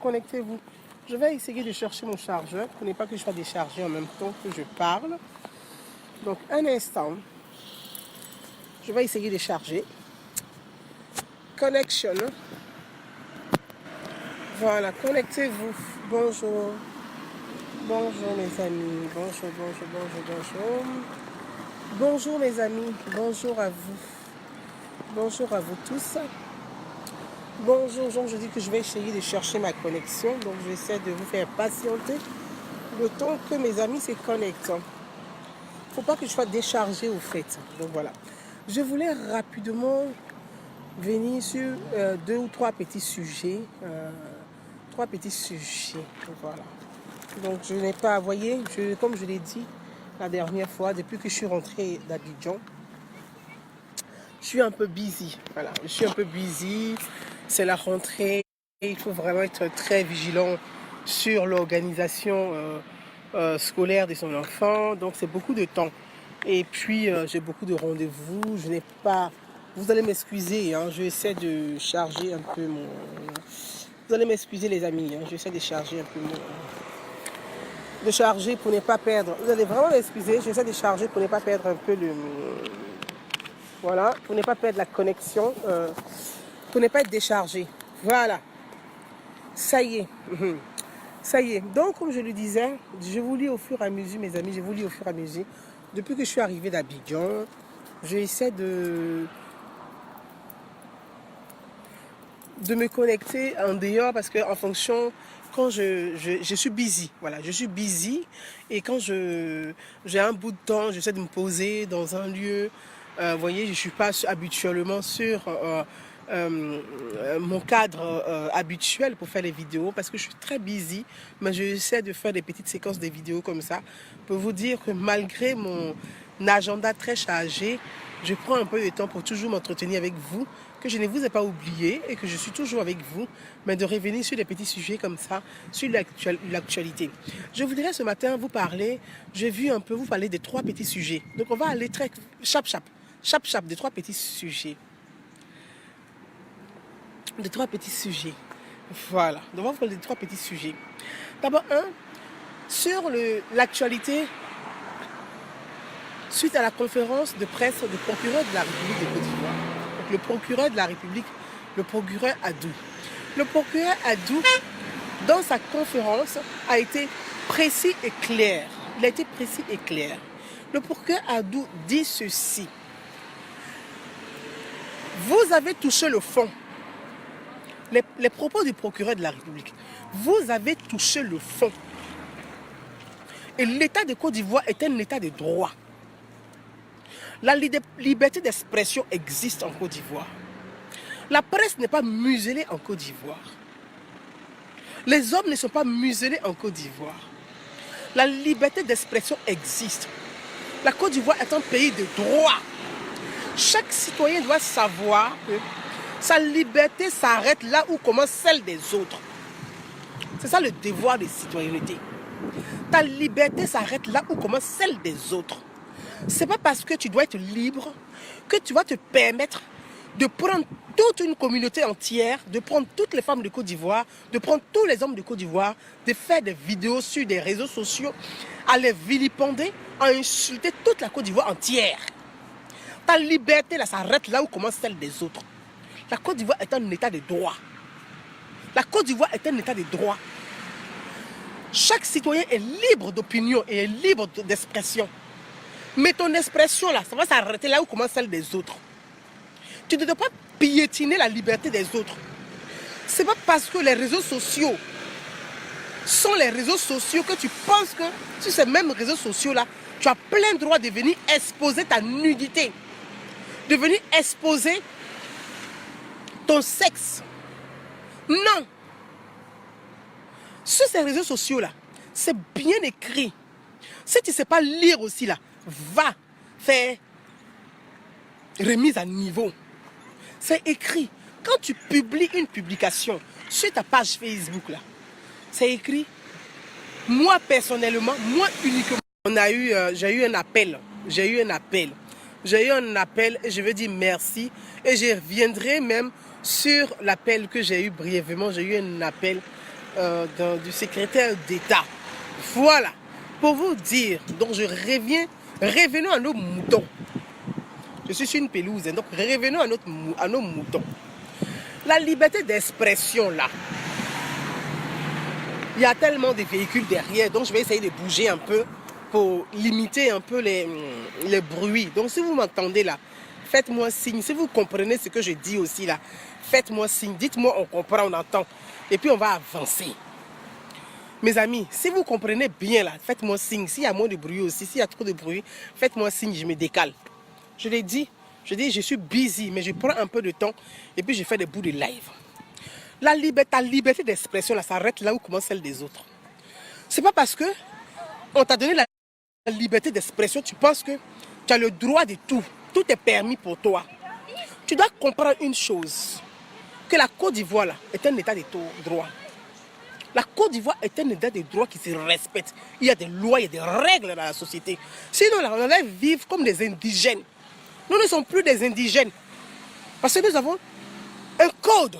connectez-vous. Je vais essayer de chercher mon chargeur. Pour ne pas que je sois déchargé en même temps que je parle. Donc, un instant. Je vais essayer de charger. Connection. Voilà, connectez-vous. Bonjour. Bonjour mes amis. Bonjour, bonjour, bonjour, bonjour. Bonjour mes amis. Bonjour à vous. Bonjour à vous tous. Bonjour, donc je dis que je vais essayer de chercher ma connexion. Donc j'essaie de vous faire patienter le temps que mes amis se connectent. Il ne faut pas que je sois déchargé au fait. Donc voilà. Je voulais rapidement venir sur deux ou trois petits sujets. Trois petits sujets. Voilà. Donc je n'ai pas, vous voyez, comme je l'ai dit la dernière fois, depuis que je suis rentrée d'Abidjan, je suis un peu busy. Voilà, je suis un peu busy. C'est la rentrée. Il faut vraiment être très vigilant sur l'organisation scolaire de son enfant. Donc c'est beaucoup de temps. Et puis j'ai beaucoup de rendez-vous. Je n'ai pas... Vous allez m'excuser. Hein, je essaie de charger un peu mon... Vous allez m'excuser les amis. Hein, j'essaie de charger un peu mon... De charger pour ne pas perdre. Vous allez vraiment m'excuser. J'essaie de charger pour ne pas perdre un peu le... Voilà, pour ne pas perdre la connexion, pour ne pas être déchargé. Voilà, ça y est, ça y est. Donc, comme je le disais, je vous lis au fur et à mesure, mes amis, je vous lis au fur et à mesure. Depuis que je suis arrivée d'Abidjan, j'essaie de me connecter en dehors parce qu'en fonction, quand je suis busy, voilà, je suis busy et quand j'ai un bout de temps, j'essaie de me poser dans un lieu. Vous voyez, je ne suis pas habituellement sur mon cadre habituel pour faire les vidéos parce que je suis très busy, mais j'essaie de faire des petites séquences de vidéos comme ça pour vous dire que malgré mon agenda très chargé, je prends un peu de temps pour toujours m'entretenir avec vous, que je ne vous ai pas oublié et que je suis toujours avec vous, mais de revenir sur des petits sujets comme ça, sur l'actualité. Je voudrais ce matin vous parler, j'ai vu un peu vous parler des trois petits sujets. Donc on va aller très chap, des trois petits sujets. Des trois petits sujets. Voilà, donc on va parler des trois petits sujets. D'abord, sur l'actualité suite à la conférence de presse du procureur de la République de Côte d'Ivoire. Donc le procureur de la République, le procureur Adou. Le procureur Adou, dans sa conférence, a été précis et clair. Il a été précis et clair. Le procureur Adou dit ceci. Vous avez touché le fond. Les propos du procureur de la République. Vous avez touché le fond. Et l'État de Côte d'Ivoire est un État de droit. La liberté d'expression existe en Côte d'Ivoire. La presse n'est pas muselée en Côte d'Ivoire. Les hommes ne sont pas muselés en Côte d'Ivoire. La liberté d'expression existe. La Côte d'Ivoire est un pays de droit. Chaque citoyen doit savoir que sa liberté s'arrête là où commence celle des autres. C'est ça le devoir de citoyenneté. Ta liberté s'arrête là où commence celle des autres. C'est pas parce que tu dois être libre que tu vas te permettre de prendre toute une communauté entière, de prendre toutes les femmes de Côte d'Ivoire, de prendre tous les hommes de Côte d'Ivoire, de faire des vidéos sur des réseaux sociaux, à les vilipender, à insulter toute la Côte d'Ivoire entière. Ta liberté là s'arrête là où commence celle des autres. La Côte d'Ivoire est un état de droit. La Côte d'Ivoire est un état de droit. Chaque citoyen est libre d'opinion et est libre d'expression. Mais ton expression là, ça va s'arrêter là où commence celle des autres. Tu ne dois pas piétiner la liberté des autres. Ce n'est pas parce que les réseaux sociaux sont les réseaux sociaux que tu penses que sur ces mêmes réseaux sociaux là, tu as plein droit de venir exposer ta nudité, de venir exposer ton sexe. Non. Sur ces réseaux sociaux là, c'est bien écrit. Si tu ne sais pas lire aussi là, va faire remise à niveau. C'est écrit. Quand tu publies une publication sur ta page Facebook là, c'est écrit. Moi personnellement, moi uniquement, j'ai eu un appel. J'ai eu un appel et je veux dire merci. Et je reviendrai même sur l'appel que j'ai eu brièvement. J'ai eu un appel du secrétaire d'État. Voilà, pour vous dire, donc revenons à nos moutons. Je suis sur une pelouse, donc revenons à nos moutons. La liberté d'expression là, il y a tellement de véhicules derrière, donc je vais essayer de bouger un peu pour limiter un peu les bruits. Donc si vous m'entendez là, faites-moi signe. Si vous comprenez ce que je dis aussi là, faites-moi signe. Dites-moi on comprend, on entend. Et puis on va avancer. Mes amis, si vous comprenez bien là, faites-moi signe. S'il y a moins de bruit aussi, s'il y a trop de bruit, faites-moi signe, je me décale. Je l'ai dit, je suis busy, mais je prends un peu de temps et puis je fais des bouts de live. Ta liberté d'expression là s'arrête là où commence celle des autres. C'est pas parce que on t'a donné la liberté d'expression, tu penses que tu as le droit de tout. Tout est permis pour toi. Tu dois comprendre une chose, que la Côte d'Ivoire là est un état de droit. La Côte d'Ivoire est un état de droit qui se respecte. Il y a des lois, il y a des règles dans la société. Sinon là, on allait vivre comme des indigènes. Nous ne sommes plus des indigènes. Parce que nous avons un code.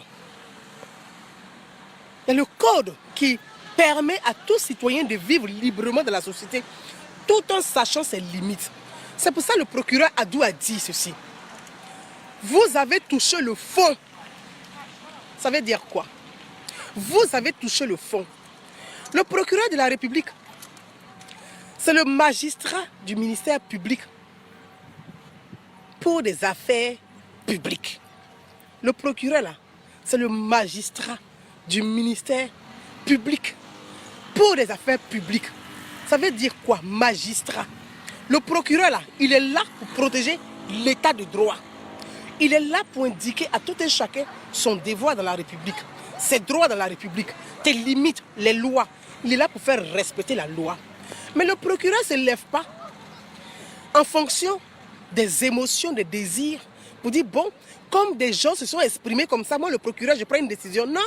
Il y a le code qui permet à tout citoyen de vivre librement dans la société, tout en sachant ses limites. C'est pour ça que le procureur Adou a dit ceci. Vous avez touché le fond. Ça veut dire quoi? Vous avez touché le fond. Le procureur de la République, c'est le magistrat du ministère public pour des affaires publiques. Le procureur là, c'est le magistrat du ministère public pour des affaires publiques. Ça veut dire quoi, magistrat? Le procureur là, il est là pour protéger l'état de droit. Il est là pour indiquer à tout un chacun son devoir dans la République, ses droits dans la République, tes limites, les lois. Il est là pour faire respecter la loi. Mais le procureur ne se lève pas en fonction des émotions, des désirs, pour dire, bon, comme des gens se sont exprimés comme ça, moi le procureur, je prends une décision. Non.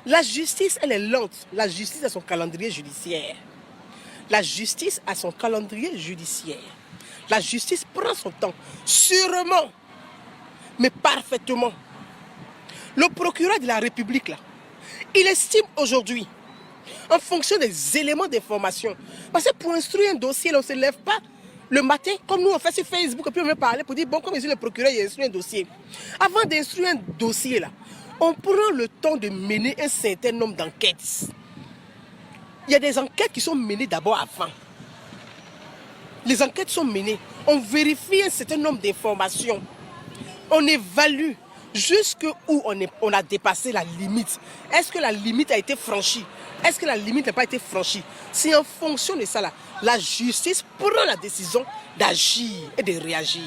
La justice, elle est lente. La justice a son calendrier judiciaire. La justice a son calendrier judiciaire. La justice prend son temps, sûrement, mais parfaitement. Le procureur de la République, là, il estime aujourd'hui, en fonction des éléments d'information, parce que pour instruire un dossier, là, on ne se lève pas le matin, comme nous on fait sur Facebook, et puis on veut parler pour dire, bon, comme ici le procureur, il instruit un dossier. Avant d'instruire un dossier, là, on prend le temps de mener un certain nombre d'enquêtes. Il y a des enquêtes qui sont menées d'abord avant. Les enquêtes sont menées. On vérifie un certain nombre d'informations. On évalue jusqu'où on a dépassé la limite. Est-ce que la limite a été franchie? Est-ce que la limite n'a pas été franchie? C'est en fonction de ça, là, la justice prend la décision d'agir et de réagir.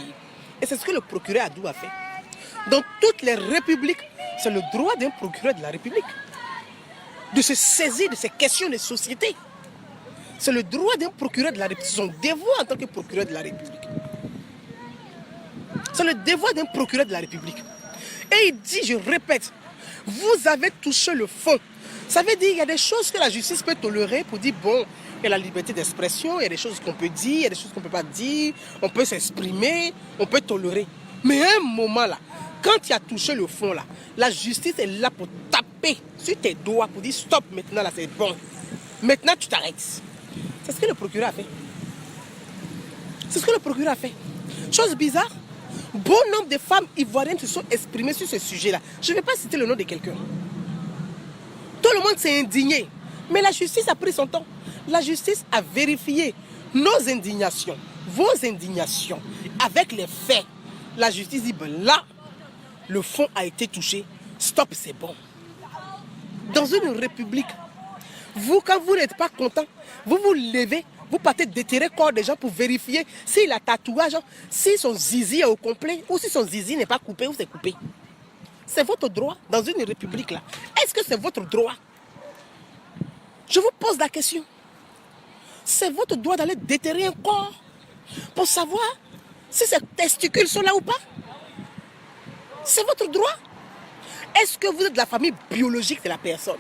Et c'est ce que le procureur Adou a fait. Dans toutes les républiques, c'est le droit d'un procureur de la République de se saisir de ces questions de société. C'est le droit d'un procureur de la République, son devoir en tant que procureur de la République. C'est le devoir d'un procureur de la République. Et il dit, je répète, vous avez touché le fond. Ça veut dire qu'il y a des choses que la justice peut tolérer pour dire, bon, il y a la liberté d'expression, il y a des choses qu'on peut dire, il y a des choses qu'on ne peut pas dire, on peut s'exprimer, on peut tolérer. Mais à un moment là, quand tu as touché le fond là, la justice est là pour taper sur tes doigts, pour dire stop maintenant là, c'est bon. Maintenant tu t'arrêtes. C'est ce que le procureur a fait. C'est ce que le procureur a fait. Chose bizarre, bon nombre de femmes ivoiriennes se sont exprimées sur ce sujet-là. Je ne vais pas citer le nom de quelqu'un. Tout le monde s'est indigné. Mais la justice a pris son temps. La justice a vérifié nos indignations, vos indignations, avec les faits. La justice dit, ben là, le fond a été touché. Stop, c'est bon. Dans une république, vous, quand vous n'êtes pas content, vous vous levez, vous partez déterrer le corps des gens pour vérifier s'il a tatouage, si son zizi est au complet ou si son zizi n'est pas coupé ou c'est coupé. C'est votre droit dans une république là. Est-ce que c'est votre droit? Je vous pose la question. C'est votre droit d'aller déterrer un corps pour savoir si ses testicules sont là ou pas? C'est votre droit. Est-ce que vous êtes de la famille biologique de la personne?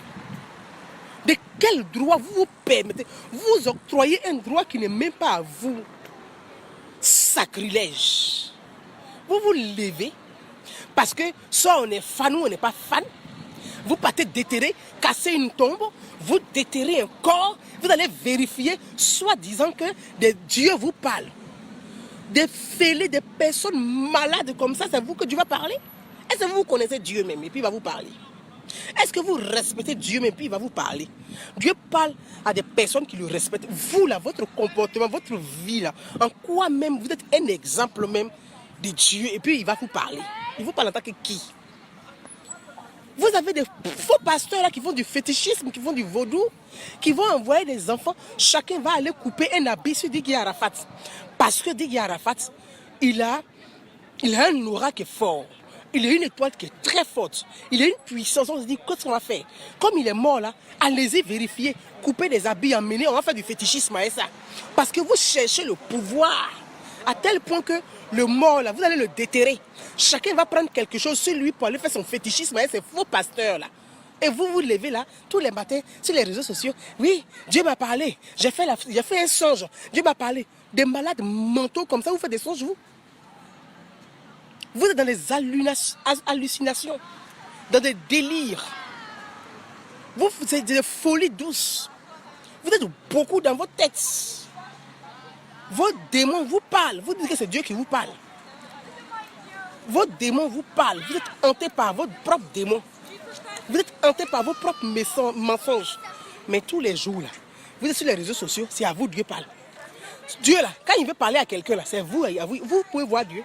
De quel droit vous vous permettez? Vous octroyez un droit qui n'est même pas à vous. Sacrilège. Vous vous levez parce que soit on est fan ou on n'est pas fan. Vous partez déterrer, casser une tombe, vous déterrez un corps, vous allez vérifier, soi-disant que des dieux vous parlent. Des fêlés, des personnes malades comme ça, c'est vous que Dieu va parler? Est-ce que vous connaissez Dieu même et puis il va vous parler? Est-ce que vous respectez Dieu même et puis il va vous parler? Dieu parle à des personnes qui le respectent. Vous là, votre comportement, votre vie là, en quoi même vous êtes un exemple même de Dieu et puis il va vous parler. Il vous parle en tant que qui? Vous avez des faux pasteurs là qui font du fétichisme, qui font du vaudou, qui vont envoyer des enfants. Chacun va aller couper un habit sur Digui Arafat. Parce que Digui Arafat, il a un aura qui est fort. Il a une étoile qui est très forte. Il a une puissance. On se dit, qu'est-ce qu'on va faire? Comme il est mort là, allez-y vérifier. Couper des habits, emmener, on va faire du fétichisme avec ça. Parce que vous cherchez le pouvoir. À tel point que le mort là, vous allez le déterrer. Chacun va prendre quelque chose sur lui pour aller faire son fétichisme avec ces faux pasteurs là. Et vous vous levez là, tous les matins, sur les réseaux sociaux. Oui, Dieu m'a parlé. J'ai fait un songe. Dieu m'a parlé. Des malades mentaux comme ça, vous faites des songes, vous. Vous êtes dans des hallucinations, dans des délires. Vous êtes des folies douces. Vous êtes beaucoup dans votre tête. Vos démons vous parlent. Vous dites que c'est Dieu qui vous parle. Vos démons vous parlent. Vous êtes hantés par votre propre démon. Vous êtes hantés par vos propres mensonges. Mais tous les jours, là, vous êtes sur les réseaux sociaux, c'est à vous Dieu parle. Dieu, là, quand il veut parler à quelqu'un, là, c'est vous, vous pouvez voir Dieu.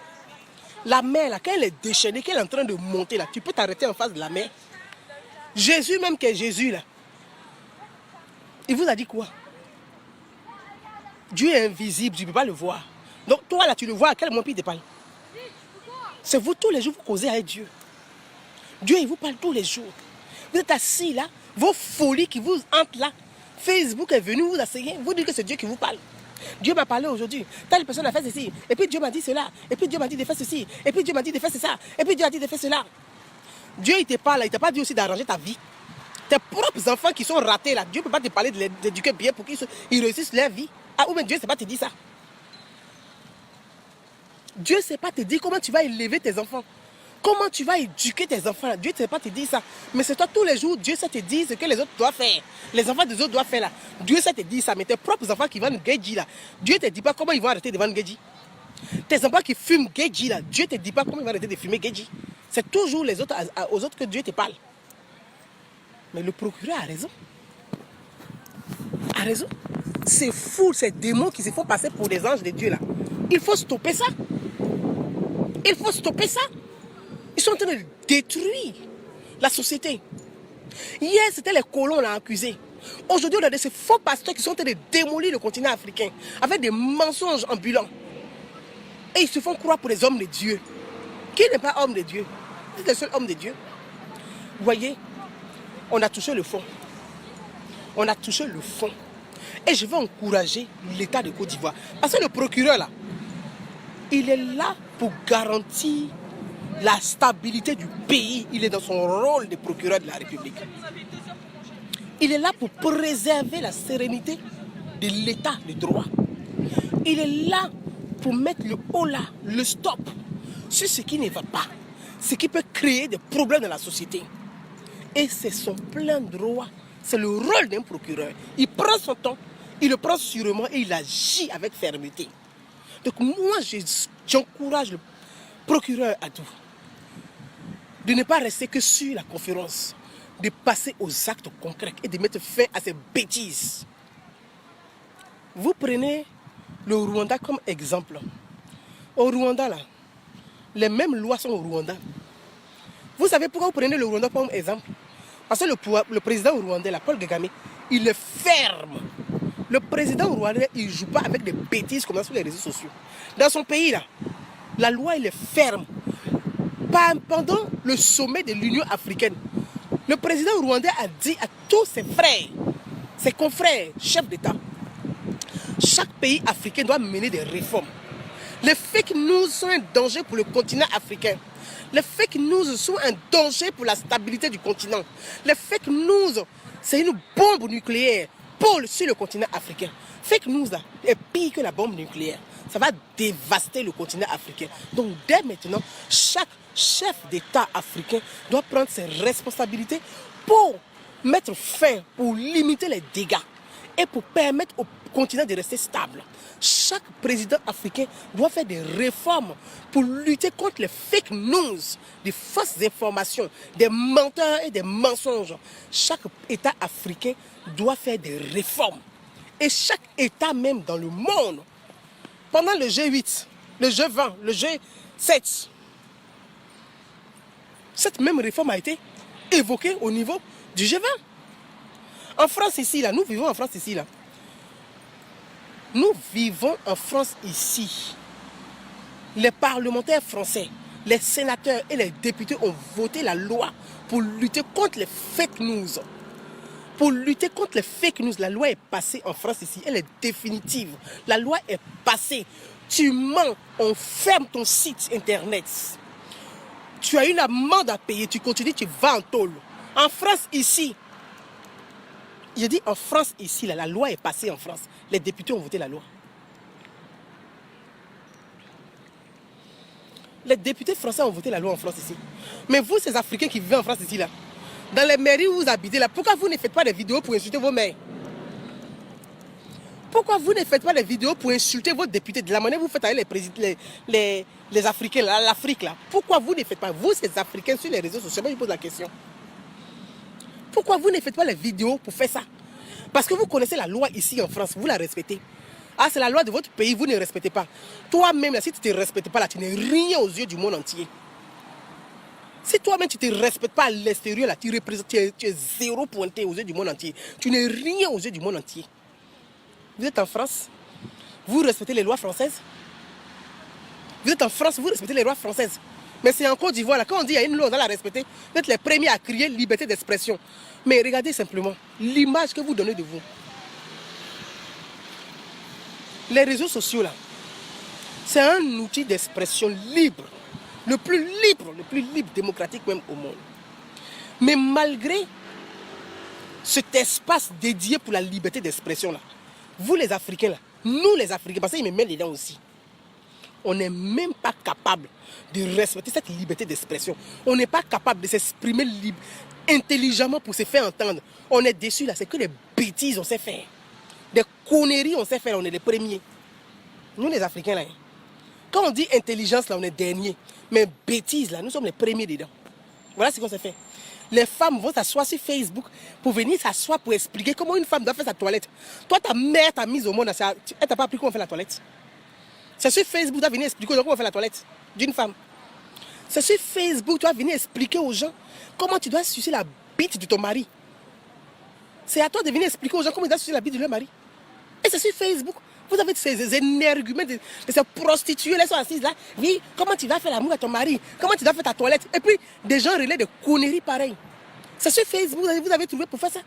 La mer, là, quand elle est déchaînée, qu'elle est en train de monter, là, tu peux t'arrêter en face de la mer. Jésus, même qui est Jésus, là, il vous a dit quoi? Dieu est invisible, tu ne peux pas le voir. Donc toi, là, tu le vois, à quel moment il te parle? C'est vous, tous les jours, vous causez avec Dieu. Dieu, il vous parle tous les jours. Vous êtes assis là, vos folies qui vous hantent là. Facebook est venu vous asseoir, vous dites que c'est Dieu qui vous parle. Dieu m'a parlé aujourd'hui, telle personne a fait ceci, et puis Dieu m'a dit cela, et puis Dieu m'a dit de faire ceci, et puis Dieu m'a dit de faire ça, et puis Dieu a dit de faire cela. Dieu, il te parle, il ne t'a pas dit aussi d'arranger ta vie. Tes propres enfants qui sont ratés là, Dieu ne peut pas te parler d'éduquer bien pour qu'ils réussissent leur vie. Ah, ou bien Dieu ne sait pas te dire ça. Dieu ne sait pas te dire comment tu vas élever tes enfants. Comment tu vas éduquer tes enfants. Dieu ne sait pas te dire ça. Mais c'est toi tous les jours, Dieu sait te dire ce que les autres doivent faire. Les enfants des autres doivent faire là. Dieu sait te dire ça. Mais tes propres enfants qui vendent Geji là, Dieu ne te dit pas comment ils vont arrêter de vendre Geji. Tes enfants qui fument Geji là, Dieu ne te dit pas comment ils vont arrêter de fumer Geji. C'est toujours les autres, aux autres que Dieu te parle. Mais le procureur a raison. A raison. C'est fou, ces démons qui se font passer pour des anges de Dieu là. Il faut stopper ça. Il faut stopper ça. Ils sont en train de détruire la société. Hier, c'était les colons là accusés. Aujourd'hui, on a ces faux pasteurs qui sont en train de démolir le continent africain avec des mensonges ambulants. Et ils se font croire pour des hommes de Dieu. Qui n'est pas homme de Dieu? C'est le seul homme de Dieu. Vous voyez, on a touché le fond. On a touché le fond. Et je veux encourager l'État de Côte d'Ivoire. Parce que le procureur là, il est là pour garantir la stabilité du pays. Il est dans son rôle de procureur de la République. Il est là pour préserver la sérénité de l'État de droit. Il est là pour mettre le holà, le stop sur ce qui ne va pas, ce qui peut créer des problèmes dans la société. Et c'est son plein droit. C'est le rôle d'un procureur. Il prend son temps, il le prend sûrement et il agit avec fermeté. Donc moi, j'encourage le procureur Adou de ne pas rester que sur la conférence, de passer aux actes concrets et de mettre fin à ces bêtises. Vous prenez le Rwanda comme exemple. Au Rwanda, là, les mêmes lois sont au Rwanda. Vous savez pourquoi vous prenez le Rwanda comme exemple? Parce que le président rwandais, Paul Kagame, il est ferme. Le président rwandais, il ne joue pas avec des bêtises comme ça sur les réseaux sociaux. Dans son pays, là, la loi, il est ferme. Pendant le sommet de l'Union africaine, le président rwandais a dit à tous ses frères, ses confrères, chefs d'État, chaque pays africain doit mener des réformes. Les fake news sont un danger pour le continent africain. Les fake news sont un danger pour la stabilité du continent. Les fake news, c'est une bombe nucléaire sur le continent africain. Fake news là, est pire que la bombe nucléaire. Ça va dévaster le continent africain. Donc dès maintenant, chaque chef d'État africain doit prendre ses responsabilités pour mettre fin, pour limiter les dégâts et pour permettre au continent de rester stable, chaque président africain doit faire des réformes pour lutter contre les fake news, des fausses informations, des menteurs et des mensonges. Chaque État africain doit faire des réformes. Et chaque État même dans le monde, pendant le G8, le G20, le G7, cette même réforme a été évoquée au niveau du G20. En France ici, là, nous vivons en France ici, là. Nous vivons en France ici. Les parlementaires français, les sénateurs et les députés ont voté la loi pour lutter contre les fake news. Pour lutter contre les fake news, la loi est passée en France ici. Elle est définitive. La loi est passée. Tu mens, on ferme ton site internet. Tu as une amende à payer, tu continues, tu vas en tôle. En France ici, j'ai dit en France ici, là, la loi est passée en France. Les députés ont voté la loi. Les députés français ont voté la loi en France ici. Mais vous, ces Africains qui vivent en France ici, là, dans les mairies où vous habitez, là, pourquoi vous ne faites pas des vidéos pour insulter vos maires? Pourquoi vous ne faites pas des vidéos pour insulter vos députés de la manière que vous faites avec les Africains, là, l'Afrique, là? Pourquoi vous ne faites pas, vous, ces Africains, sur les réseaux sociaux? Moi, je pose la question. Pourquoi vous ne faites pas les vidéos pour faire ça? Parce que vous connaissez la loi ici en France, vous la respectez. Ah, c'est la loi de votre pays, vous ne respectez pas. Toi-même, si tu ne te respectes pas, là, tu n'es rien aux yeux du monde entier. Si toi-même, tu ne te respectes pas à l'extérieur, là, tu es zéro pointé aux yeux du monde entier. Tu n'es rien aux yeux du monde entier. Vous êtes en France, vous respectez les lois françaises. Vous êtes en France, vous respectez les lois françaises. Mais c'est en Côte d'Ivoire, là, quand on dit qu'il y a une loi, on doit la respecter. Vous êtes les premiers à crier liberté d'expression. Mais regardez simplement l'image que vous donnez de vous. Les réseaux sociaux, là, c'est un outil d'expression libre. Le plus libre, démocratique même au monde. Mais malgré cet espace dédié pour la liberté d'expression, là, vous les Africains, là, nous les Africains, parce qu'ils me mettent les dents aussi, on n'est même pas capable de respecter cette liberté d'expression. On n'est pas capable de s'exprimer intelligemment pour se faire entendre. On est déçus là, c'est que des bêtises on sait faire. Des conneries on sait faire, on est les premiers. Nous les Africains là, quand on dit intelligence là, on est dernier. Mais bêtises là, nous sommes les premiers dedans. Voilà ce qu'on sait faire. Les femmes vont s'asseoir sur Facebook pour venir s'asseoir pour expliquer comment une femme doit faire sa toilette. Toi, ta mère t'a mise au monde, elle t'a pas appris comment faire la toilette. C'est sur Facebook, tu dois venir expliquer aux gens comment faire la toilette d'une femme. C'est sur Facebook, tu dois venir expliquer aux gens comment tu dois sucer la bite de ton mari. C'est à toi de venir expliquer aux gens comment ils doivent sucer la bite de leur mari. Et c'est sur Facebook. Vous avez ces énerguments de ces prostituées, elles sont assises là. Oui, comment tu vas faire l'amour à ton mari? Comment tu dois faire ta toilette? Et puis, des gens relaient des conneries pareilles. C'est sur Facebook, vous avez trouvé pour faire ça.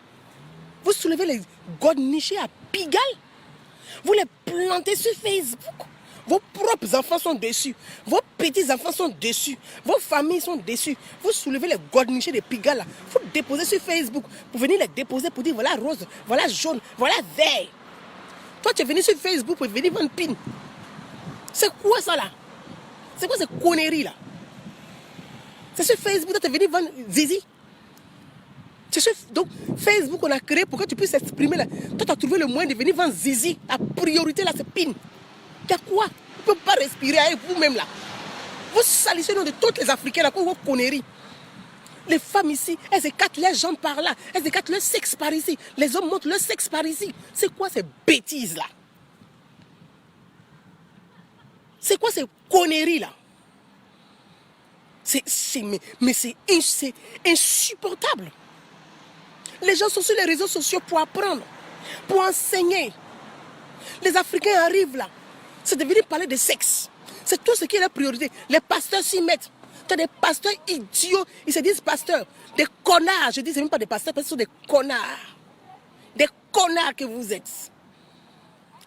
Vous soulevez les godnichés à Pigalle. Vous les plantez sur Facebook. Vos propres enfants sont dessus. Vos petits-enfants sont dessus. Vos familles sont dessus. Vous soulevez les godnichés de Pigalle. Vous déposez sur Facebook. Pour venir les déposer pour dire voilà rose, voilà jaune, voilà vert. Toi, tu es venu sur Facebook pour venir vendre pin. C'est quoi ça là? C'est quoi ces conneries là? C'est sur Facebook que tu es venu vendre zizi. Donc, Facebook, on a créé pour que tu puisses s'exprimer là. Toi, tu as trouvé le moyen de venir vendre zizi. La priorité là, c'est pin. Il y a quoi? Vous ne pouvez pas respirer avec vous-même là. Vous salissez le nom de toutes les Africains là, pour vos conneries. Les femmes ici, elles écartent les jambes par là, elles écartent leur sexe par ici. Les hommes montrent leur sexe par ici. C'est quoi ces bêtises là? C'est quoi ces conneries là? Mais c'est insupportable. Les gens sont sur les réseaux sociaux pour apprendre, pour enseigner. Les Africains arrivent là. C'est de venir parler de sexe. C'est tout ce qui est la priorité. Les pasteurs s'y mettent. Tu as des pasteurs idiots. Ils se disent pasteurs. Des connards. Je dis, ce n'est même pas des pasteurs, parce que ce sont des connards. Des connards que vous êtes.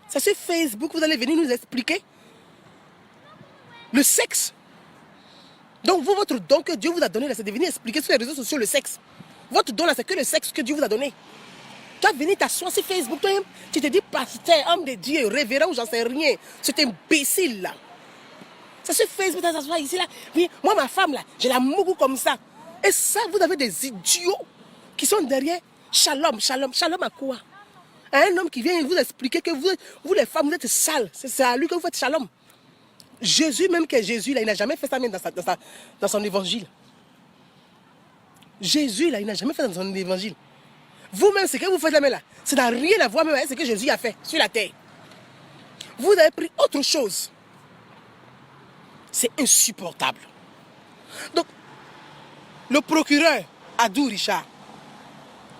C'est sur Facebook que vous allez venir nous expliquer le sexe. Donc vous, votre don que Dieu vous a donné, c'est de venir expliquer sur les réseaux sociaux le sexe. Votre don là, c'est que le sexe que Dieu vous a donné. Tu vas venir t'asseoir sur Facebook, toi, tu te dis pasteur, homme de Dieu, révérend ou j'en sais rien. C'est imbécile là. C'est sur Facebook, tu t'assois ici là. Oui, moi, ma femme là, j'ai la mougou comme ça. Et ça, vous avez des idiots qui sont derrière Shalom. Shalom à quoi? À un homme qui vient vous expliquer que vous les femmes, vous êtes sales. C'est à lui que vous faites Shalom. Jésus, même que Jésus, là, il n'a jamais fait ça même dans son évangile. Jésus, là, il n'a jamais fait ça dans son évangile. Vous-même, ce que vous faites là, ça n'a rien à voir même avec ce que Jésus a fait sur la terre. Vous avez pris autre chose. C'est insupportable. Donc, le procureur Adou Richard,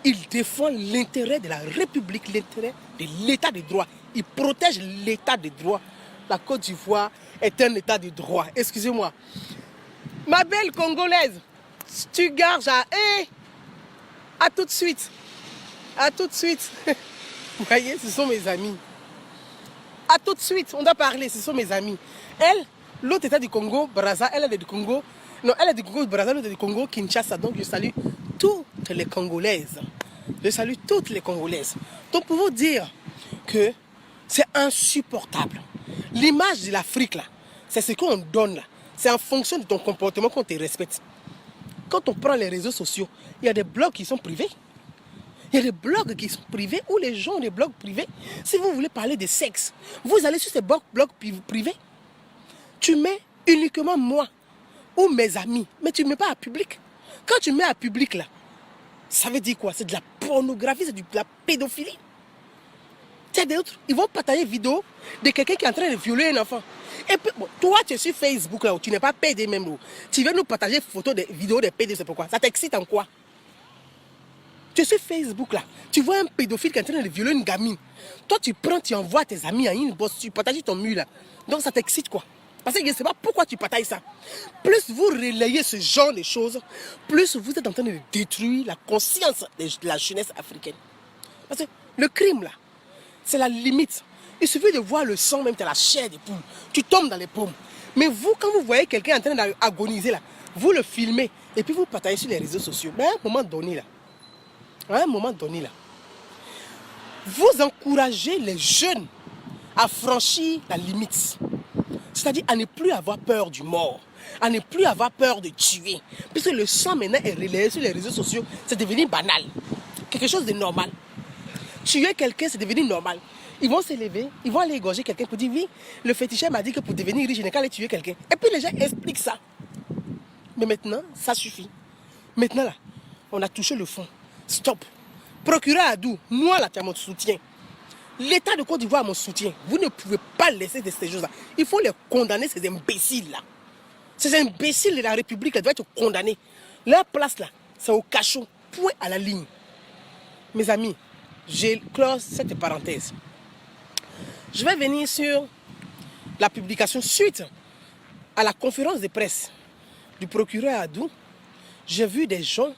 il défend l'intérêt de la République, l'intérêt de l'état de droit. Il protège l'état de droit. La Côte d'Ivoire est un état de droit. Excusez-moi. Ma belle Congolaise, tu gardes à... à tout de suite. À tout de suite. Vous voyez, ce sont mes amis. À tout de suite, on doit parler, ce sont mes amis. Elle, l'autre état du Congo, Brazza, elle est du Congo. Non, elle est du Congo, Brazza, l'autre est du Congo, Kinshasa. Donc je salue toutes les Congolaises. Je salue toutes les Congolaises. Donc pour vous dire que c'est insupportable. L'image de l'Afrique, là, c'est ce qu'on donne là. C'est en fonction de ton comportement qu'on te respecte. Quand on prend les réseaux sociaux, il y a des blogs qui sont privés. Il y a des blogs qui sont privés où les gens ont des blogs privés. Si vous voulez parler de sexe, vous allez sur ces blogs privés. Tu mets uniquement moi ou mes amis, mais tu ne mets pas à public. Quand tu mets à public là, ça veut dire quoi? C'est de la pornographie, c'est de la pédophilie. Tu as d'autres, ils vont partager une vidéo de quelqu'un qui est en train de violer un enfant. Et puis, bon, toi, tu es sur Facebook là où tu n'es pas PD même. Où tu viens nous partager photos de vidéos de PD, c'est pourquoi? Ça t'excite en quoi? Tu es sur Facebook là, tu vois un pédophile qui est en train de violer une gamine. Toi, tu prends, tu envoies tes amis à une bosse, tu partages ton mur là. Donc ça t'excite quoi? Parce que je ne sais pas pourquoi tu partages ça. Plus vous relayez ce genre de choses, plus vous êtes en train de détruire la conscience de la jeunesse africaine. Parce que le crime là, c'est la limite. Il suffit de voir le sang, même tu as la chair des poules. Tu tombes dans les paumes. Mais vous, quand vous voyez quelqu'un en train d'agoniser là, vous le filmez et puis vous partagez sur les réseaux sociaux. Mais à un moment donné là, vous encouragez les jeunes à franchir la limite. C'est-à-dire à ne plus avoir peur du mort, à ne plus avoir peur de tuer. Puisque le sang maintenant est relayé sur les réseaux sociaux, c'est devenu banal. Quelque chose de normal. Tuer quelqu'un, c'est devenu normal. Ils vont se lever, ils vont aller égorger quelqu'un pour dire oui, le féticheur m'a dit que pour devenir riche, je n'ai qu'à aller tuer quelqu'un. Et puis les gens expliquent ça. Mais maintenant, ça suffit. Maintenant là, on a touché le fond. Stop. Procureur Adou, moi là, tu as mon soutien. L'État de Côte d'Ivoire a mon soutien. Vous ne pouvez pas laisser de ces choses-là. Il faut les condamner, ces imbéciles-là. Ces imbéciles de la République doivent être condamnés. Leur place là, c'est au cachot, point à la ligne. Mes amis, j'ai close cette parenthèse. Je vais venir sur la publication suite à la conférence de presse du procureur Adou. J'ai vu des gens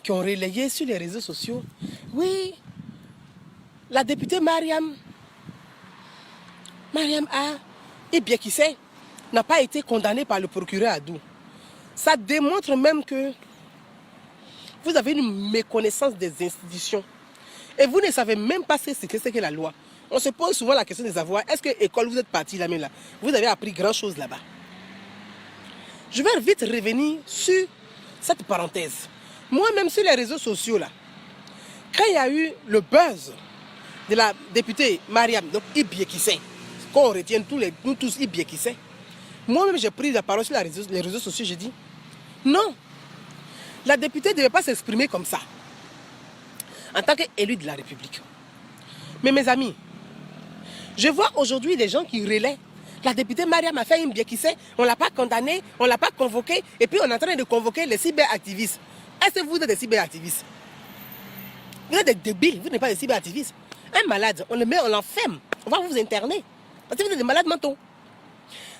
qui ont relayé sur les réseaux sociaux. Oui, la députée Mariam A, et bien qui sait, n'a pas été condamnée par le procureur Adou. Ça démontre même que vous avez une méconnaissance des institutions. Et vous ne savez même pas ce que c'est que la loi. On se pose souvent la question des avoirs. Est-ce que école vous êtes parti là même là? Vous avez appris grand chose là-bas. Je vais vite revenir sur cette parenthèse. Moi-même sur les réseaux sociaux là, quand il y a eu le buzz de la députée Mariam, donc Ibiekissé, qu'on retient nous tous Ibiekissé, moi-même j'ai pris la parole sur les réseaux sociaux, j'ai dit non, la députée ne devait pas s'exprimer comme ça en tant qu'élue de la République. Mais mes amis, je vois aujourd'hui des gens qui relaient. La députée Mariam a fait une Ibiekissé, on ne l'a pas condamnée, on ne l'a pas convoquée, et puis on est en train de convoquer les cyberactivistes. Est-ce que vous êtes des cyberactivistes? Vous êtes des débiles, vous n'êtes pas des cyberactivistes. Un malade, on le met, on l'enferme, on va vous interner. Parce que vous êtes des malades mentaux.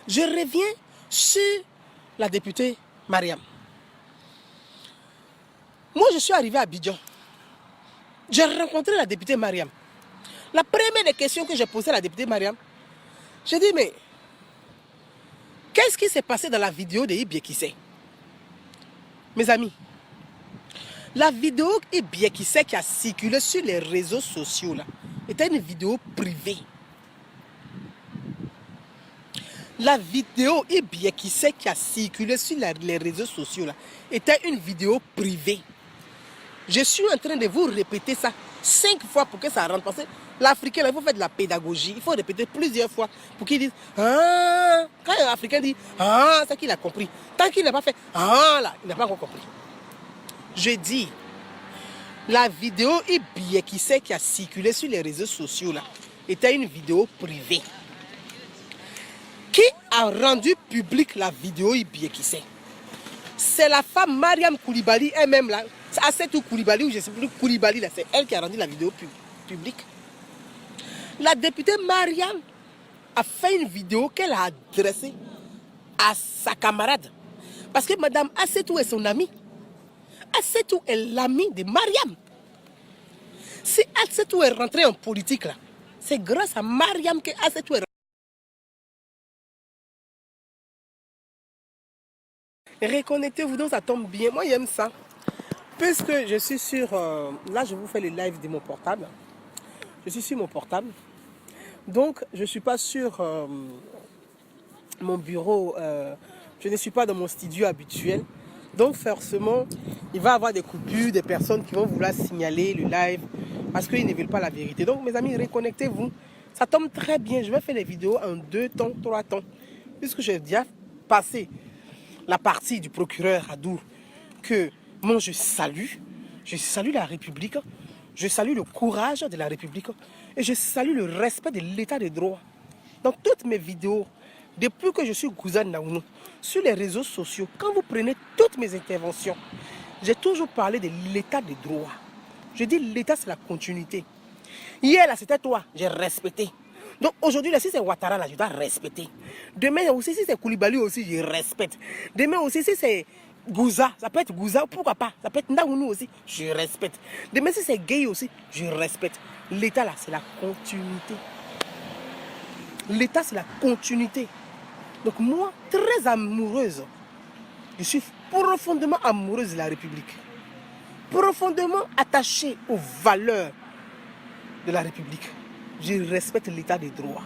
Je reviens sur la députée Mariam. Moi, je suis arrivé à Abidjan. J'ai rencontré la députée Mariam. La première des questions que j'ai posées à la députée Mariam, j'ai dit, mais qu'est-ce qui s'est passé dans la vidéo de Ibiekissé? Mes amis, la vidéo Ibiekissé qui a circulé sur les réseaux sociaux là, était une vidéo privée. La vidéo Ibiekissé qui a circulé sur les réseaux sociaux là, était une vidéo privée. Je suis en train de vous répéter ça 5 fois pour que ça rentre. Parce que l'Africain, il faut faire de la pédagogie. Il faut répéter plusieurs fois pour qu'il dise ah. Quand un Africain dit ah, c'est qu'il a compris. Tant qu'il n'a pas fait ah, là, il n'a pas encore compris. Je dis, la vidéo qui a circulé sur les réseaux sociaux là, était une vidéo privée. Qui a rendu publique la vidéo qui c'est la femme Mariam Koulibaly elle-même là. C'est Assetou Koulibaly ou je ne sais plus Koulibaly là. C'est elle qui a rendu la vidéo publique. La députée Mariam a fait une vidéo qu'elle a adressée à sa camarade. Parce que madame Assetou est son amie. Assetou est l'amie de Mariam. Si Assetou est rentrée en politique là, c'est grâce à Mariam que Assetou est rentrée. Reconnectez-vous, donc ça tombe bien. Moi, j'aime ça. Puisque je suis sur... là, je vous fais le live de mon portable. Je suis sur mon portable. Donc, je ne suis pas sur mon bureau. Je ne suis pas dans mon studio habituel. Donc, forcément, il va y avoir des coupures, des personnes qui vont vouloir signaler le live parce qu'ils ne veulent pas la vérité. Donc, mes amis, reconnectez-vous. Ça tombe très bien. Je vais faire les vidéos en 2 temps, 3 temps. Puisque j'ai déjà passé la partie du procureur Adour que moi je salue la République, je salue le courage de la République et je salue le respect de l'état de droit. Dans toutes mes vidéos, depuis que je suis Gouzane Naounou, sur les réseaux sociaux, quand vous prenez toutes mes interventions, j'ai toujours parlé de l'état de droit. Je dis l'état c'est la continuité. Hier là c'était toi, j'ai respecté. Donc aujourd'hui, si c'est Ouattara, là, je dois respecter. Demain aussi, si c'est Koulibaly aussi, je respecte. Demain aussi, si c'est Gouza, ça peut être Gouza, pourquoi pas. Ça peut être Naounou aussi, je respecte. Demain, si c'est Gay aussi, je respecte. L'État, là, c'est la continuité. L'État, c'est la continuité. Donc moi, très amoureuse, je suis profondément amoureuse de la République. Profondément attachée aux valeurs de la République. Je respecte l'état de droit.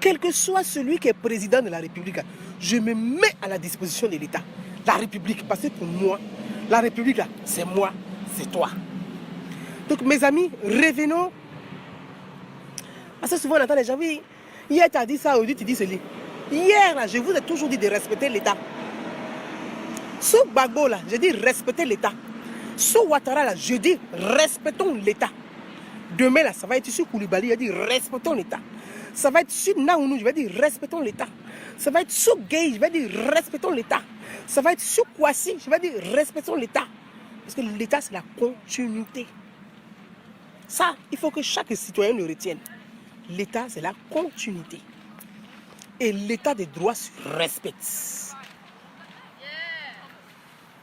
Quel que soit celui qui est président de la République, je me mets à la disposition de l'État. La République, parce que pour moi, la République, là, c'est moi, c'est toi. Donc mes amis, revenons. Parce que souvent on entend les gens, oui, hier tu as dit ça, aujourd'hui tu dis cela. Hier, là, je vous ai toujours dit de respecter l'État. Sous Gbagbo, là, je dis respecter l'État. Sous Ouattara, là, je dis respectons l'État. Demain, là, ça va être sur Koulibaly, je vais dire respectons l'État. Ça va être sur Naounou, je vais dire respectons l'État. Ça va être sur Gay, je vais dire respectons l'État. Ça va être sur Kwasi, je vais dire respectons l'État. Parce que l'État, c'est la continuité. Ça, il faut que chaque citoyen le retienne. L'État, c'est la continuité. Et l'État des droits se respecte.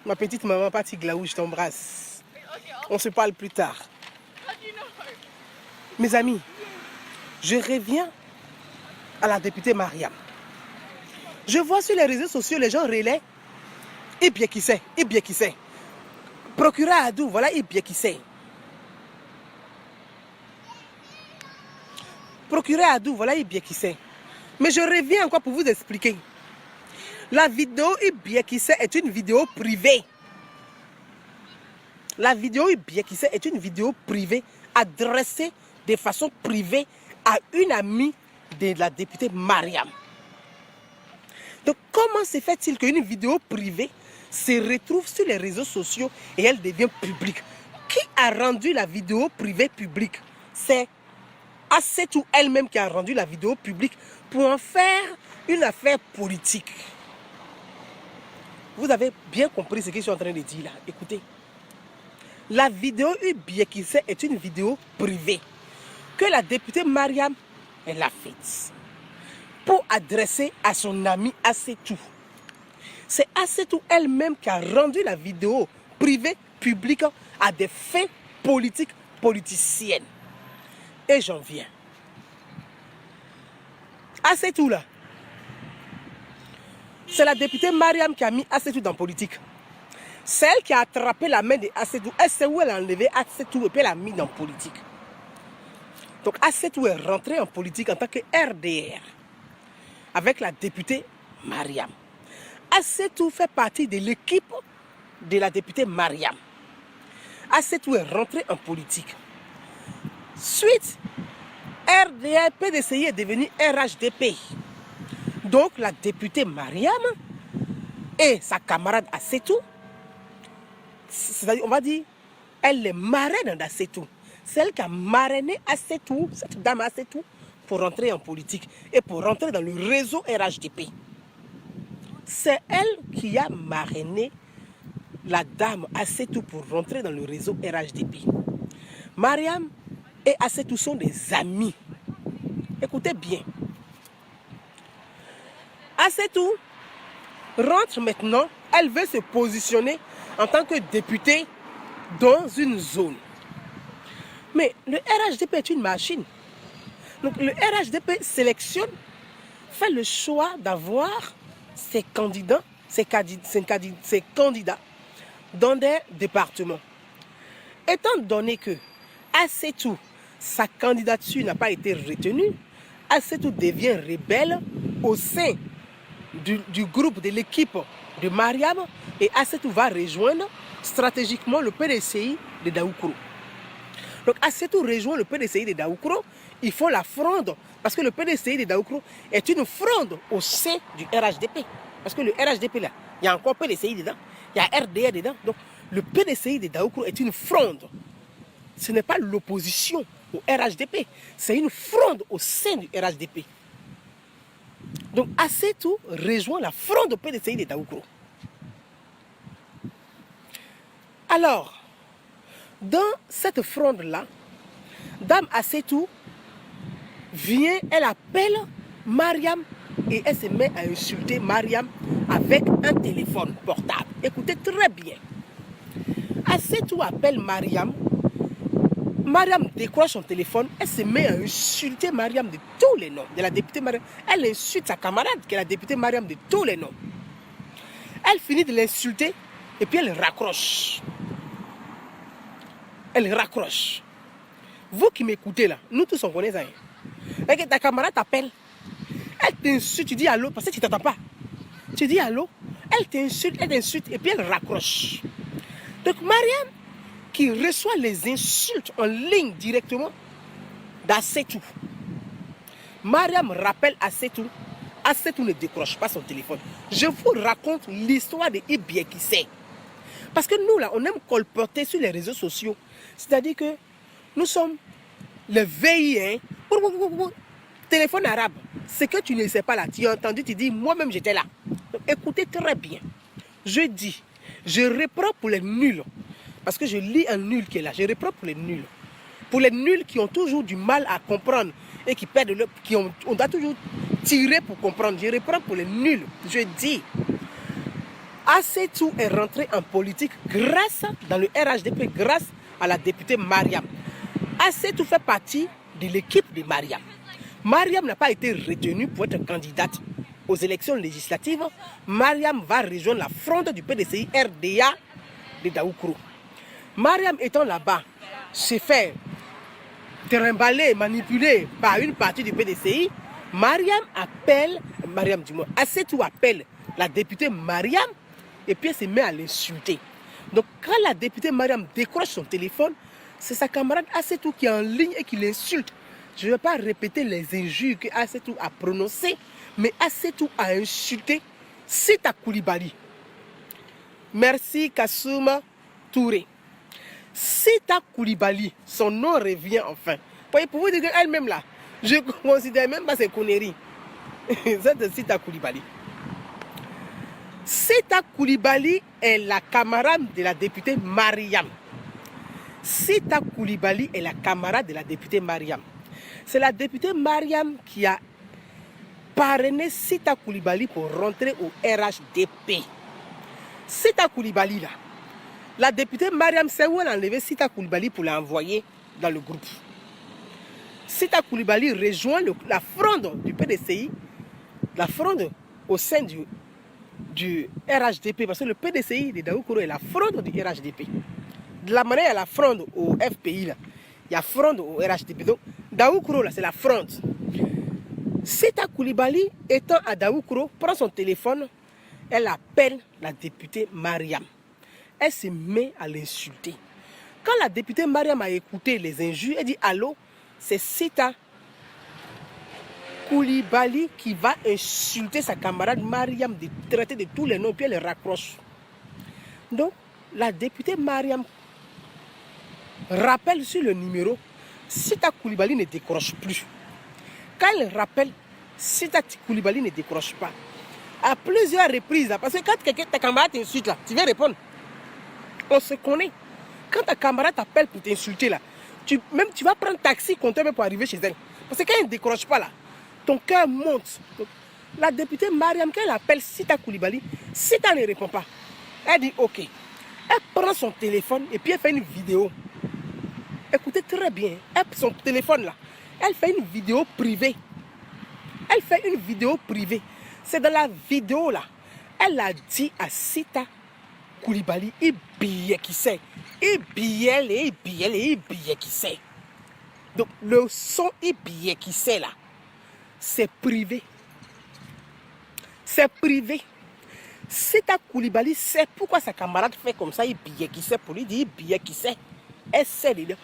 Ma petite maman, Pati Glaou, je t'embrasse. On se parle plus tard. Mes amis, je reviens à la députée Mariam. Je vois sur les réseaux sociaux, les gens relaient. Et bien qui sait, et bien qui sait. Procureur Adou, voilà, et bien qui sait. Procureur Adou, voilà, et bien qui sait. Mais je reviens encore pour vous expliquer. La vidéo bien qui sait est une vidéo privée. La vidéo bien qui sait est une vidéo privée adressée de façon privée à une amie de la députée Mariam. Donc comment se fait-il qu'une vidéo privée se retrouve sur les réseaux sociaux et elle devient publique? Qui a rendu la vidéo privée publique? C'est Assetou elle-même qui a rendu la vidéo publique pour en faire une affaire politique. Vous avez bien compris ce que je suis en train de dire là. Écoutez, la vidéo bien qui sait est une vidéo privée que la députée Mariam elle a faite pour adresser à son ami Assetou. C'est Assetou elle-même qui a rendu la vidéo privée publique à des fins politiques politiciennes. Et j'en viens. Assetou là, c'est la députée Mariam qui a mis Assetou dans la politique. C'est elle qui a attrapé la main de Assetou. Elle sait où elle a enlevé Assetou et puis elle l'a mis dans la politique. Donc Assetou est rentré en politique en tant que RDR avec la députée Mariam. Assetou fait partie de l'équipe de la députée Mariam. Assetou est rentré en politique. Suite, RDA, PDCI est devenu RHDP. Donc la députée Mariam et sa camarade Assetou, c'est-à-dire, on va dire, elle est marraine d'Assetou. C'est elle qui a marrainé Assetou, cette dame Assetou, pour rentrer en politique et pour rentrer dans le réseau RHDP. C'est elle qui a marrainé la dame Assetou pour rentrer dans le réseau RHDP. Mariam et Assetou sont des amis. Écoutez bien. Assetou rentre maintenant, elle veut se positionner en tant que députée dans une zone. Mais le RHDP est une machine. Donc le RHDP sélectionne, fait le choix d'avoir ses candidats, ses candidats dans des départements. Étant donné que Assetou, sa candidature n'a pas été retenue, Assetou devient rebelle au sein du groupe, de l'équipe de Mariam, et Assetou va rejoindre stratégiquement le PDCI de Daoukro. Donc Assetou rejoint le PDCI de Daoukro, il faut la fronde, parce que le PDCI de Daoukro est une fronde au sein du RHDP. Parce que le RHDP là, il y a encore PDCI dedans, il y a RDA dedans, donc le PDCI de Daoukro est une fronde. Ce n'est pas l'opposition au RHDP, c'est une fronde au sein du RHDP. Donc Assetou rejoint la fronde au PDCI de Daoukro. Alors, dans cette fronde-là, Dame Assetou vient, elle appelle Mariam et elle se met à insulter Mariam avec un téléphone portable. Écoutez très bien. Assetou appelle Mariam. Mariam décroche son téléphone, elle se met à insulter Mariam de tous les noms, de la députée Mariam. Elle insulte sa camarade, qui est la députée Mariam, de tous les noms. Elle finit de l'insulter et puis elle raccroche. Elle raccroche. Vous qui m'écoutez là, nous tous on connaît ça. Et que ta camarade t'appelle, elle t'insulte, tu dis allô, parce que tu ne t'attends pas. Tu dis allô, elle t'insulte et puis elle raccroche. Donc Mariam, qui reçoit les insultes en ligne directement d'Assetou. Mariam rappelle Assetou. Assetou ne décroche pas son téléphone. Je vous raconte l'histoire de Ibie qui sait. Parce que nous, là, on aime colporter sur les réseaux sociaux. C'est-à-dire que nous sommes les VIN. Téléphone arabe. Ce que tu ne sais pas là, tu as entendu, tu dis, moi-même j'étais là. Donc, écoutez très bien. Je dis, je reprends pour les nuls. Parce que je lis un nul qui est là. Je reprends pour les nuls. Pour les nuls qui ont toujours du mal à comprendre et qui perdent leur... On doit toujours tirer pour comprendre. Je reprends pour les nuls. Je dis, Assetou est rentré en politique grâce, dans le RHDP, grâce à la députée Mariam. Assetou fait partie de l'équipe de Mariam. Mariam n'a pas été retenue pour être candidate aux élections législatives. Mariam va rejoindre la fronde du PDCI RDA de Daoukro. Mariam étant là-bas, s'est fait trimballer, manipuler par une partie du PDCI. Assetou appelle la députée Mariam et puis elle se met à l'insulter. Donc quand la députée Mariam décroche son téléphone, c'est sa camarade Assetou qui est en ligne et qui l'insulte. Je ne vais pas répéter les injures que Assetou a prononcées, mais Assetou a insulté Sita Koulibaly. Merci Kassouma Touré. Sita Koulibaly, son nom revient enfin. Pour vous dire qu'elle-même là, je ne considère même pas ses conneries. C'est Sita Koulibaly. Sita Koulibaly est la camarade de la députée Mariam. Sita Koulibaly est la camarade de la députée Mariam. C'est la députée Mariam qui a parrainé Sita Koulibaly pour rentrer au RHDP. Sita Koulibaly là, la députée Mariam sait où elle a enlevé Sita Koulibaly pour l'envoyer dans le groupe. Sita Koulibaly rejoint la fronde du PDCI, la fronde au sein du RHDP, parce que le PDCI de Daoukro est la fronde du RHDP. De la manière, il y a la fronde au FPI, là. Il y a fronde au RHDP. Donc, Daoukro, là, c'est la fronde. Sita Koulibaly, étant à Daoukro, prend son téléphone, elle appelle la députée Mariam. Elle se met à l'insulter. quand la députée Mariam a écouté les injures, elle dit allô, c'est Sita Koulibaly qui va insulter sa camarade Mariam, de traiter de tous les noms, puis elle les raccroche. Donc, la députée Mariam rappelle sur le numéro, Sita Koulibaly ne décroche plus. Quand elle rappelle, Sita Koulibaly ne décroche pas. À plusieurs reprises, parce que quand ta camarade t'insulte, là, tu vas répondre. On se connaît. Quand ta camarade t'appelle pour t'insulter, là, tu vas prendre taxi contre elle pour arriver chez elle. Parce que quand elle ne décroche pas, là, ton cœur monte. Donc, la députée Mariam, quand elle appelle Sita Koulibaly, Sita ne répond pas. Elle dit ok. Elle prend son téléphone et puis elle fait une vidéo. Écoutez très bien. Son téléphone là, elle fait une vidéo privée. Elle fait une vidéo privée. C'est dans la vidéo là. Elle a dit à Sita Koulibaly, il billet qui sait. Il billet qui sait. Donc le son il billet qui sait là. C'est privé. C'est privé. Sita Koulibaly sait pourquoi sa camarade fait comme ça, il billet qui sait pour lui dire billet qui sait. Elle sait les deux.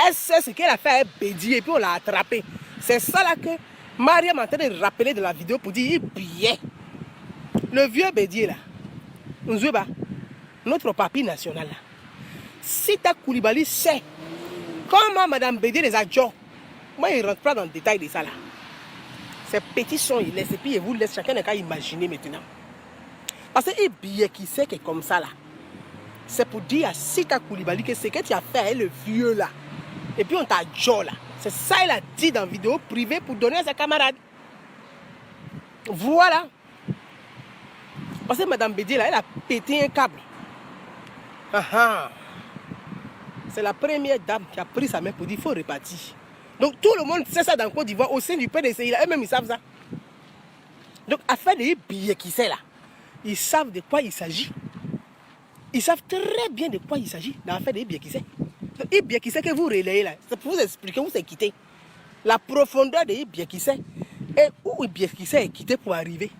Elle sait ce qu'elle a fait à Bédier et puis on l'a attrapé. C'est ça là que Mariam est en train de rappeler de la vidéo pour dire il billet. Le vieux Bédier là, Nzoueba, notre papi national là. Sita Koulibaly sait comment Madame Bédier les a dit. Moi, il ne rentre pas dans le détail de ça là. Ces petits sons, il laisse et puis il vous laisse chacun n'a qu'à imaginer maintenant. Parce que billet qui sait que comme ça là, c'est pour dire à Sita Koulibaly que c'est que tu as fait avec le vieux là. Et puis on t'a dit là. C'est ça il a dit dans une vidéo privée pour donner à sa camarade. Voilà. Parce que Madame Bédier là, elle a pété un câble. C'est la première dame qui a pris sa main pour dire qu'il faut repartir. Donc tout le monde sait ça dans Côte d'Ivoire, au sein du PDCI là, eux-mêmes ils savent ça. Donc à faire des billets qui sait là, ils savent de quoi il s'agit. Ils savent très bien de quoi il s'agit dans l'affaire des billets qui sait. Donc les billets qui sait que vous relayez là, c'est pour vous expliquer où c'est quitté. La profondeur des billets qui sait et où le billet qui sait est quitté pour arriver.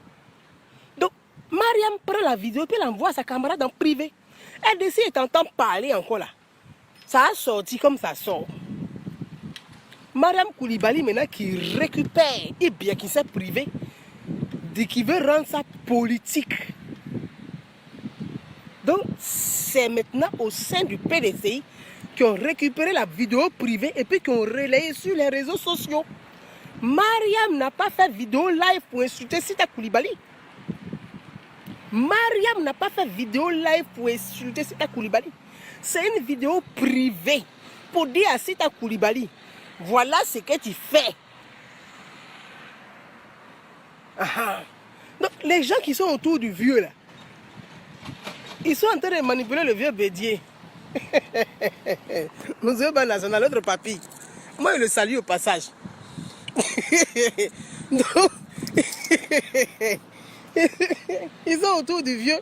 Donc Mariam prend la vidéo puis elle envoie à sa camarade en privé. Elle décide de t'entendre parler encore là. Ça a sorti comme ça sort. Mariam Koulibaly maintenant qui récupère et bien qui s'est privé, dit qu'il veut rendre ça politique. Donc c'est maintenant au sein du PDCI qui ont récupéré la vidéo privée et puis qui ont relayé sur les réseaux sociaux. Mariam n'a pas fait vidéo live pour insulter Sita Koulibaly. Mariam n'a pas fait vidéo live pour insulter Sita Koulibaly. C'est une vidéo privée pour dire à Sita Koulibaly, voilà ce que tu fais. Donc les gens qui sont autour du vieux là, ils sont en train de manipuler le vieux Bédier. Nous sommes national, notre papy. Moi je le salue au passage. Donc, ils sont autour du vieux.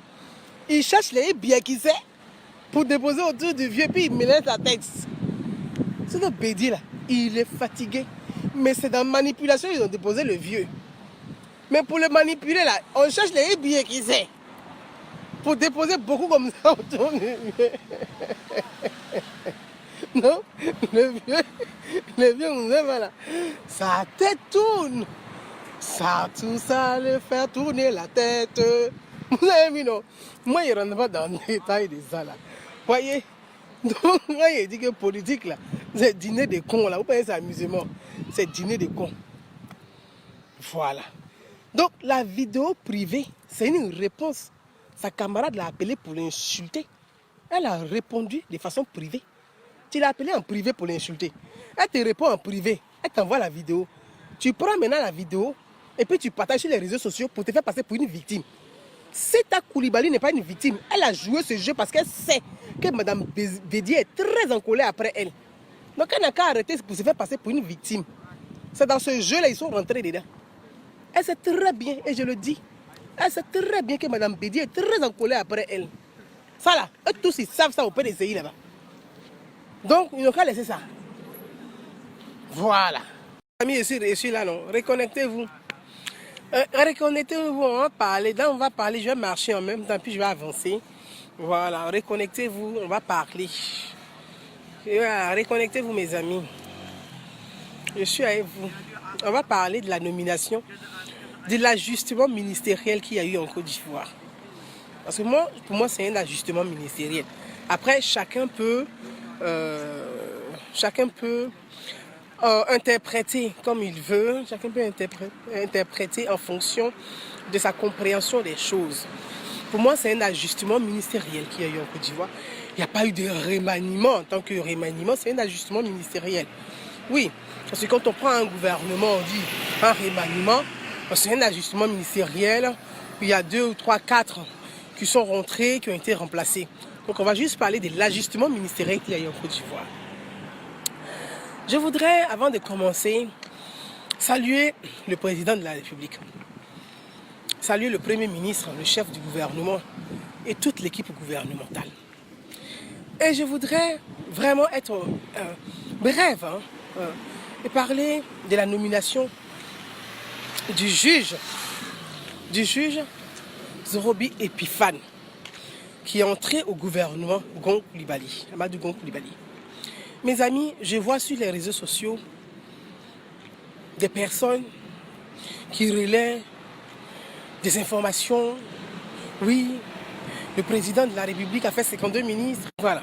Ils cherchent les billets qui c'est pour déposer autour du vieux, puis ils mélangent la tête. C'est le Bédier là. Il est fatigué. Mais c'est dans la manipulation qu'ils ont déposé le vieux. Mais pour le manipuler là, on cherche les billets qui c'est. Pour déposer beaucoup comme ça autour du vieux. Non, le vieux nous aime là. Sa tête tourne. Ça, tout ça, le faire tourner la tête. Vous avez vu non? Moi, il ne rentre pas dans le détail de ça là. Voyez? Donc, moi, il dit que politique là, c'est dîner de cons là. Vous voyez, c'est amusement. C'est dîner de cons. Voilà. Donc, la vidéo privée, c'est une réponse. Sa camarade l'a appelé pour l'insulter. Elle a répondu de façon privée. Tu l'as appelé en privé pour l'insulter. Elle te répond en privé. Elle t'envoie la vidéo. Tu prends maintenant la vidéo et puis tu partages sur les réseaux sociaux pour te faire passer pour une victime. Sita Koulibaly n'est pas une victime. Elle a joué ce jeu parce qu'elle sait que Mme Bédier est très en colère après elle. Donc elle n'a qu'à arrêter pour se faire passer pour une victime. C'est dans ce jeu-là ils sont rentrés dedans. Elle sait très bien, et je le dis, elle sait très bien que Mme Bédier est très en colère après elle. Ça là, eux tous ils savent ça au PDCI là-bas. Donc ils n'ont qu'à laisser ça. Voilà. Amis, je suis là, non. Reconnectez-vous. Reconnectez-vous, on va parler. Là, on va parler, je vais marcher en même temps, puis je vais avancer. Voilà, reconnectez-vous, on va parler. Et voilà, reconnectez-vous mes amis. Je suis avec vous. On va parler de la nomination, de l'ajustement ministériel qu'il y a eu en Côte d'Ivoire. Parce que pour moi, c'est un ajustement ministériel. Après, chacun peut interpréter comme il veut. Chacun peut interpréter en fonction de sa compréhension des choses. Pour moi, c'est un ajustement ministériel qu'il y a eu en Côte d'Ivoire. Il n'y a pas eu de remaniement. En tant que remaniement, c'est un ajustement ministériel. Oui, parce que quand on prend un gouvernement, on dit un remaniement, c'est un ajustement ministériel. Il y a 2 ou 3, 4 qui sont rentrés, qui ont été remplacés. Donc on va juste parler de l'ajustement ministériel qu'il y a eu en Côte d'Ivoire. Je voudrais, avant de commencer, saluer le président de la République, saluer le Premier ministre, le chef du gouvernement et toute l'équipe gouvernementale. Et je voudrais vraiment être brève et parler de la nomination du juge Zorobi Epiphane, qui est entré au gouvernement Amadou Gon Coulibaly. Mes amis, je vois sur les réseaux sociaux des personnes qui relaient des informations. Oui, le président de la République a fait 52 ministres. Voilà.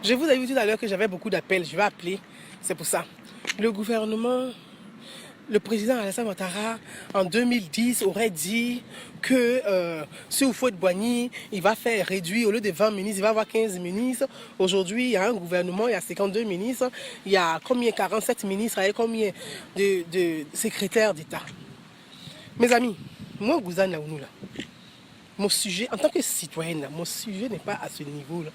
Je vous ai dit tout à l'heure que j'avais beaucoup d'appels. Je vais appeler. C'est pour ça. Le gouvernement, le président Alassane Ouattara, en 2010, aurait dit que ce Houphouët-Boigny, il va faire réduire, au lieu de 20 ministres, il va avoir 15 ministres. Aujourd'hui, il y a un gouvernement, il y a 52 ministres. Il y a combien 47 ministres et combien de secrétaires d'État. Mes amis, moi, Gouzane Naounou, mon sujet, en tant que citoyenne, mon sujet n'est pas à ce niveau-là.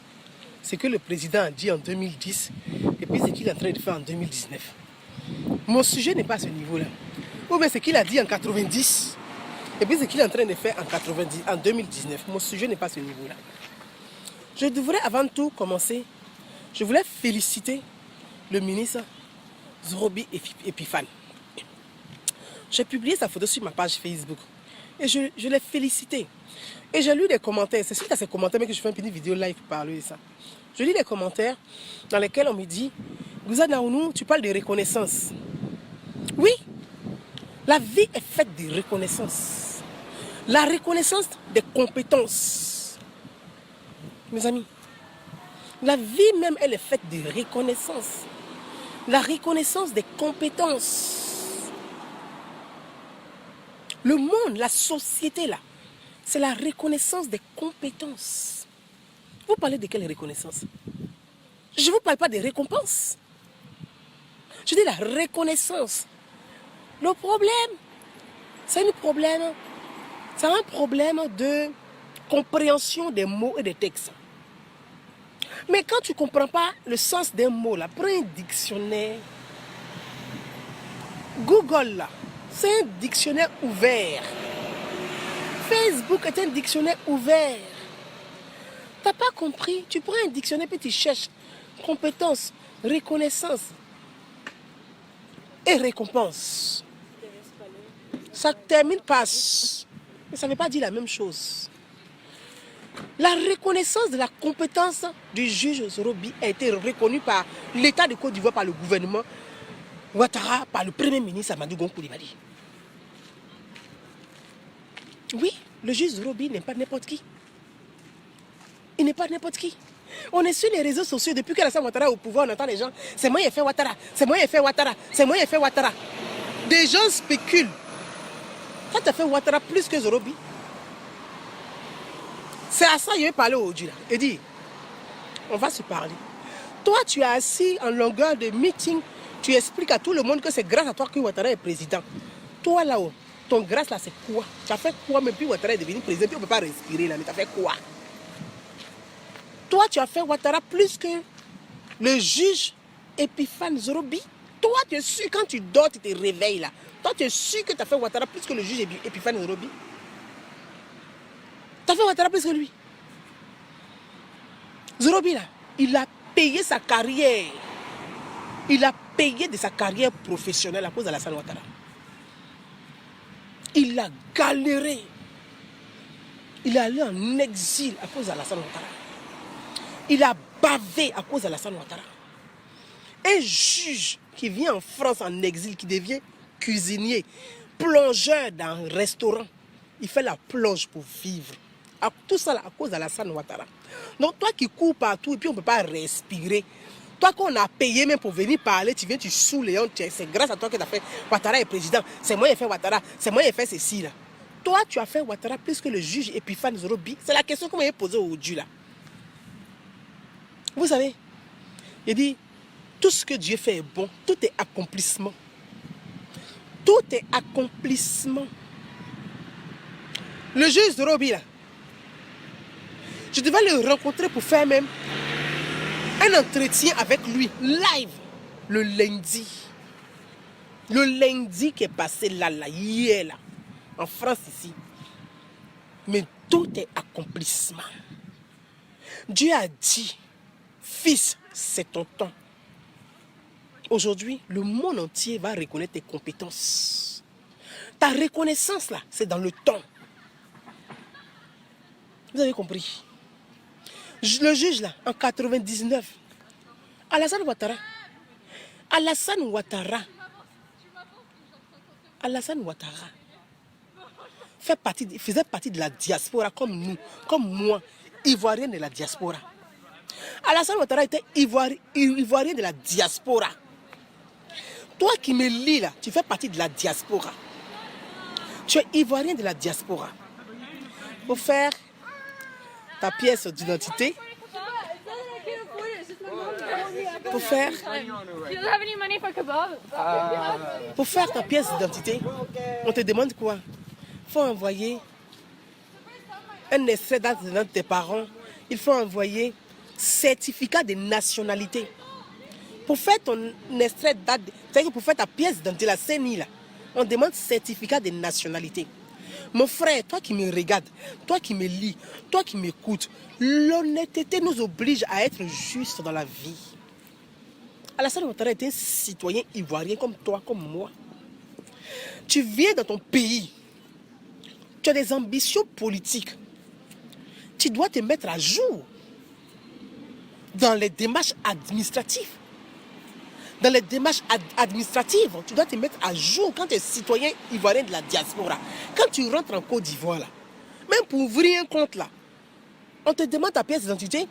C'est que le président a dit en 2010 et puis ce qu'il est en train de faire en 2019. Mon sujet n'est pas à ce niveau-là. Ou bien ce qu'il a dit en 90 et puis ce qu'il est en train de faire en 2019. Mon sujet n'est pas à ce niveau-là. Je devrais avant tout commencer, je voulais féliciter le ministre Zorobi Epiphane. J'ai publié sa photo sur ma page Facebook et je l'ai félicité. Et j'ai lu des commentaires, c'est suite à ces commentaires que je fais une petite vidéo live pour parler de ça. Je lis des commentaires dans lesquels on me dit « Gouzane Naounou, tu parles de reconnaissance. » Oui, la vie est faite de reconnaissance. La reconnaissance des compétences. Mes amis, la vie même, elle est faite de reconnaissance. La reconnaissance des compétences. Le monde, la société là, c'est la reconnaissance des compétences. Vous parlez de quelle reconnaissance? Je ne vous parle pas des récompenses. Je dis la reconnaissance. Le problème, c'est un problème de compréhension des mots et des textes. Mais quand tu ne comprends pas le sens d'un mot, là, prends un dictionnaire. Google, là, c'est un dictionnaire ouvert. Facebook est un dictionnaire ouvert. Tu n'as pas compris? Tu prends un dictionnaire et tu cherches compétences, reconnaissance et récompense. Ça termine par... Mais ça ne veut pas dire la même chose. La reconnaissance de la compétence du juge Zorobi a été reconnue par l'État de Côte d'Ivoire, par le gouvernement Ouattara, par le Premier ministre Amadou Gon Coulibaly. Oui, le juge Zorobi n'est pas n'importe qui. Il n'est pas n'importe qui. On est sur les réseaux sociaux depuis que Alassane Ouattara est au pouvoir, on entend les gens. C'est moi qui ai fait Ouattara, c'est moi qui ai fait Ouattara, c'est moi qui ai fait Ouattara. Des gens spéculent. Quand tu as fait Ouattara plus que Zorobi, c'est à ça que je vais parler aujourd'hui. Et dit, on va se parler. Toi, tu es assis en longueur de meeting, tu expliques à tout le monde que c'est grâce à toi que Ouattara est président. Toi là-haut, ton grâce là, c'est quoi? Tu as fait quoi? Même puis Ouattara est devenu président, puis on ne peut pas respirer là, mais tu as fait quoi? Toi, tu as fait Ouattara plus que le juge Epiphane Zorobi. Toi, tu es sûr, quand tu dors, tu te réveilles là. Toi, tu es sûr que tu as fait Ouattara plus que le juge Epiphane Zorobi. Tu as fait Ouattara plus que lui. Zorobi là, il a payé sa carrière. Il a payé de sa carrière professionnelle à cause d'Alassane Ouattara. Il a galéré. Il est allé en exil à cause d'Alassane Ouattara. Il a bavé à cause d'Alassane Ouattara. Un juge qui vient en France en exil, qui devient cuisinier, plongeur dans un restaurant. Il fait la plonge pour vivre. Tout ça là, à cause d'Alassane Ouattara. Donc toi qui cours partout et puis on ne peut pas respirer. Toi qu'on a payé même pour venir parler, tu viens, tu saoules les gens. C'est grâce à toi que tu as fait Ouattara est président. C'est moi qui ai fait Ouattara. C'est moi qui ai fait ceci là. Toi, tu as fait Ouattara plus que le juge Epiphane Zorobi. C'est la question qu'on m'a posée aujourd'hui là. Vous savez, il dit, tout ce que Dieu fait est bon. Tout est accomplissement. Tout est accomplissement. Le juge Zorobi là, je devais le rencontrer pour faire même un entretien avec lui, live, le lundi. Le lundi qui est passé là, hier, là, en France ici. Mais tout est accomplissement. Dieu a dit, fils, c'est ton temps. Aujourd'hui, le monde entier va reconnaître tes compétences. Ta reconnaissance, là, c'est dans le temps. Vous avez compris? Le juge, là, en 99, Alassane Ouattara faisait partie de la diaspora comme nous, comme moi, ivoirien de la diaspora. Alassane Ouattara était ivoirien de la diaspora. Toi qui me lis là, tu fais partie de la diaspora. Tu es ivoirien de la diaspora. Pour faire ta pièce d'identité, pour faire ta pièce d'identité, on te demande quoi? Il faut envoyer un extrait d'acte de tes parents. Il faut envoyer certificat de nationalité. Pour faire ton extrait d'acte, c'est-à-dire pour faire ta pièce d'identité, la CENI, là, on demande certificat de nationalité. Mon frère, toi qui me regardes, toi qui me lis, toi qui m'écoutes, l'honnêteté nous oblige à être juste dans la vie. Alassane Ouattara est un citoyen ivoirien comme toi, comme moi. Tu viens dans ton pays, tu as des ambitions politiques. Tu dois te mettre à jour dans les démarches administratives. Dans les démarches administratives, tu dois te mettre à jour quand tu es citoyen ivoirien de la diaspora. Quand tu rentres en Côte d'Ivoire, là, même pour ouvrir un compte, là, on te demande ta pièce d'identité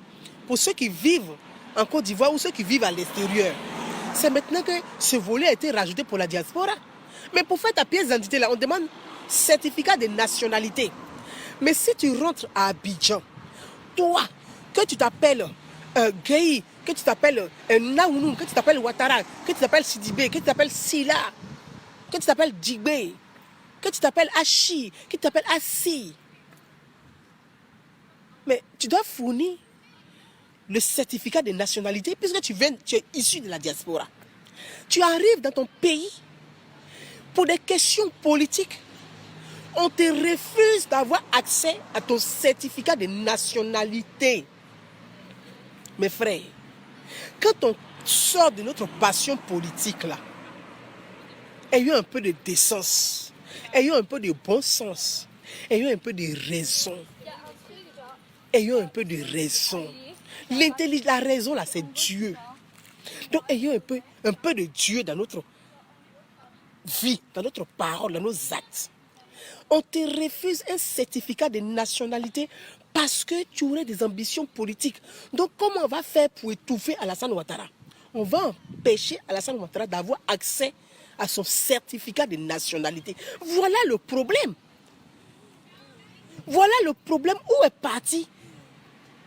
pour ceux qui vivent en Côte d'Ivoire ou ceux qui vivent à l'extérieur. C'est maintenant que ce volet a été rajouté pour la diaspora. Mais pour faire ta pièce d'identité, là, on demande certificat de nationalité. Mais si tu rentres à Abidjan, toi, que tu t'appelles Gueye, que tu t'appelles Naounou, que tu t'appelles Ouattara, que tu t'appelles Sidibé, que tu t'appelles Silla, que tu t'appelles Djibé, que tu t'appelles Achi, que tu t'appelles Assi. Mais tu dois fournir le certificat de nationalité puisque tu es issu de la diaspora. Tu arrives dans ton pays pour des questions politiques. On te refuse d'avoir accès à ton certificat de nationalité. Mes frères, quand on sort de notre passion politique là, ayons un peu de décence, ayons un peu de bon sens, ayons un peu de raison. Ayons un peu de raison. L'intelligence, la raison là, c'est Dieu. Donc ayons un peu de Dieu dans notre vie, dans notre parole, dans nos actes. On te refuse un certificat de nationalité parce que tu aurais des ambitions politiques. Donc comment on va faire pour étouffer Alassane Ouattara? On va empêcher Alassane Ouattara d'avoir accès à son certificat de nationalité. Voilà le problème. Voilà le problème. Où est parti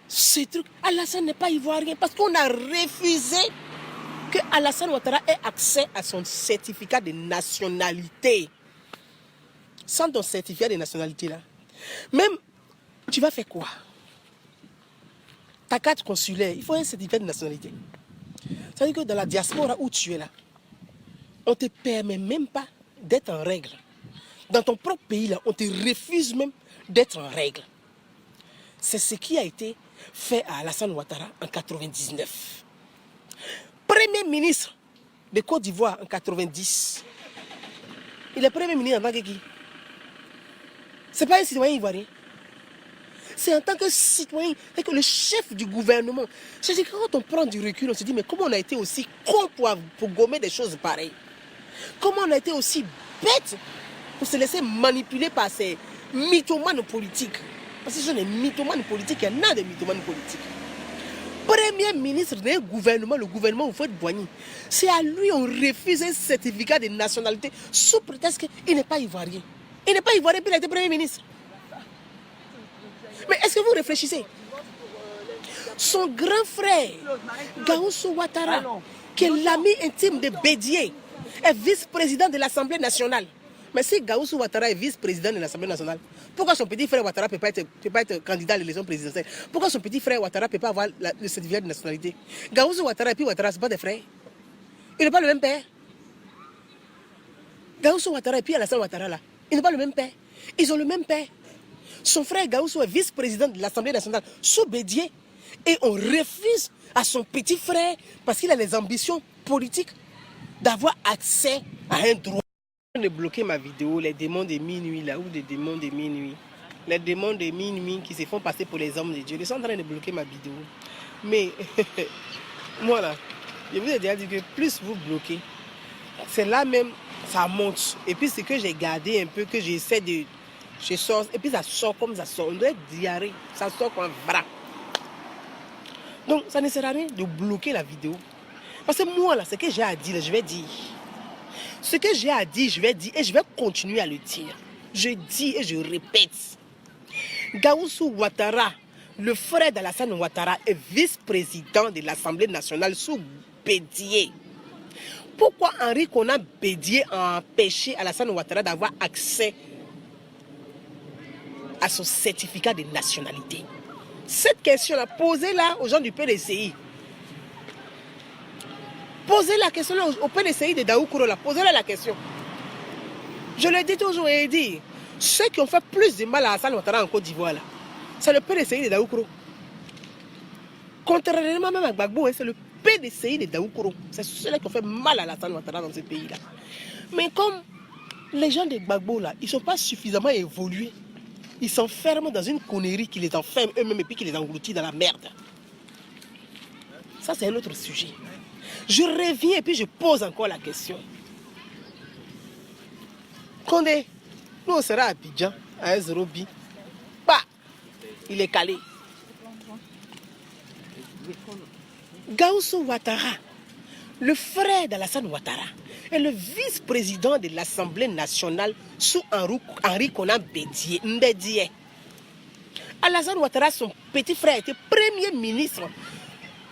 ce truc? Alassane n'est pas ivoirien parce qu'on a refusé que Alassane Ouattara ait accès à son certificat de nationalité. Sans ton certificat de nationalité là, même tu vas faire quoi? Ta carte consulaire, il faut un certificat de nationalité. Ça veut dire que dans la diaspora où tu es là, on ne te permet même pas d'être en règle. Dans ton propre pays là, on te refuse même d'être en règle. C'est ce qui a été fait à Alassane Ouattara en 99. Premier ministre de Côte d'Ivoire en 90. Il est premier ministre en tant que qui? C'est pas un citoyen ivoirien. C'est en tant que citoyen, c'est que le chef du gouvernement. C'est que quand on prend du recul, on se dit, mais comment on a été aussi con pour gommer des choses pareilles? Comment on a été aussi bête pour se laisser manipuler par ces mythomanes politiques? Parce que ce sont des mythomanes politiques, il y en a des mythomanes politiques. Premier ministre d'un gouvernement, le gouvernement Houphouët-Boigny, c'est à lui on refuse un certificat de nationalité sous prétexte qu'il n'est pas ivoirien. Il n'est pas ivoirien, puis il a été premier ministre. Mais est-ce que vous réfléchissez? Son grand frère, Gaoussou Ouattara, qui est l'ami intime de Bédié, est vice-président de l'Assemblée nationale. Mais si Gaoussou Ouattara est vice-président de l'Assemblée nationale, pourquoi son petit frère Ouattara ne peut pas être candidat à l'élection présidentielle? Pourquoi son petit frère Ouattara ne peut pas avoir le certificat de nationalité? Gaoussou Ouattara et puis Ouattara, ce ne sont pas des frères. Ils n'ont pas le même père. Gaoussou Ouattara et puis Alassane Ouattara, là, ils n'ont pas le même père. Ils ont le même père. Son frère Gaoussou est vice-président de l'Assemblée nationale sous Bédié. Et on refuse à son petit frère, parce qu'il a les ambitions politiques, d'avoir accès à un droit. De bloquer ma vidéo, les démons de minuit là, ou des démons de minuit. Les démons de minuit qui se font passer pour les hommes de Dieu, ils sont en train de bloquer ma vidéo. Mais, moi là, je vous ai déjà dit que plus vous bloquez, c'est là même, ça monte. Et puis ce que j'ai gardé un peu, que j'essaie de... Je sors, et puis ça sort comme ça sort. On doit être diarrhée, ça sort comme un bras. Donc ça ne sert à rien de bloquer la vidéo. Parce que moi là, ce que j'ai à dire, je vais dire. Ce que j'ai à dire, je vais dire et je vais continuer à le dire. Je dis et je répète. Gaoussou Ouattara, le frère d'Alassane Ouattara, est vice-président de l'Assemblée nationale sous Bédié. Pourquoi Henri Konan Bédié a empêché Alassane Ouattara d'avoir accès à son certificat de nationalité? Cette question-là, posez-la aux gens du PDCI. Posez la question au PDCI de Daoukoro, posez-la la question. Je le dis toujours et dit, ceux qui ont fait plus de mal à Alassane Ouattara en Côte d'Ivoire, c'est le PDCI de Daoukoro. Contrairement même à Gbagbo, c'est le PDCI de Daoukoro. C'est ceux-là qui ont fait mal à Alassane Ouattara dans ce pays-là. Mais comme les gens de Gbagbo, là, ils ne sont pas suffisamment évolués, ils s'enferment dans une connerie qui les enferme eux-mêmes et puis qui les engloutit dans la merde. Ça, c'est un autre sujet. Je reviens et puis je pose encore la question. Condé, nous on sera à Abidjan, à Zorobi. Bah, il est calé. Gaoussou Ouattara, le frère d'Alassane Ouattara, est le vice-président de l'Assemblée nationale sous Henri Konan Bédié. Alassane Ouattara, son petit frère, était premier ministre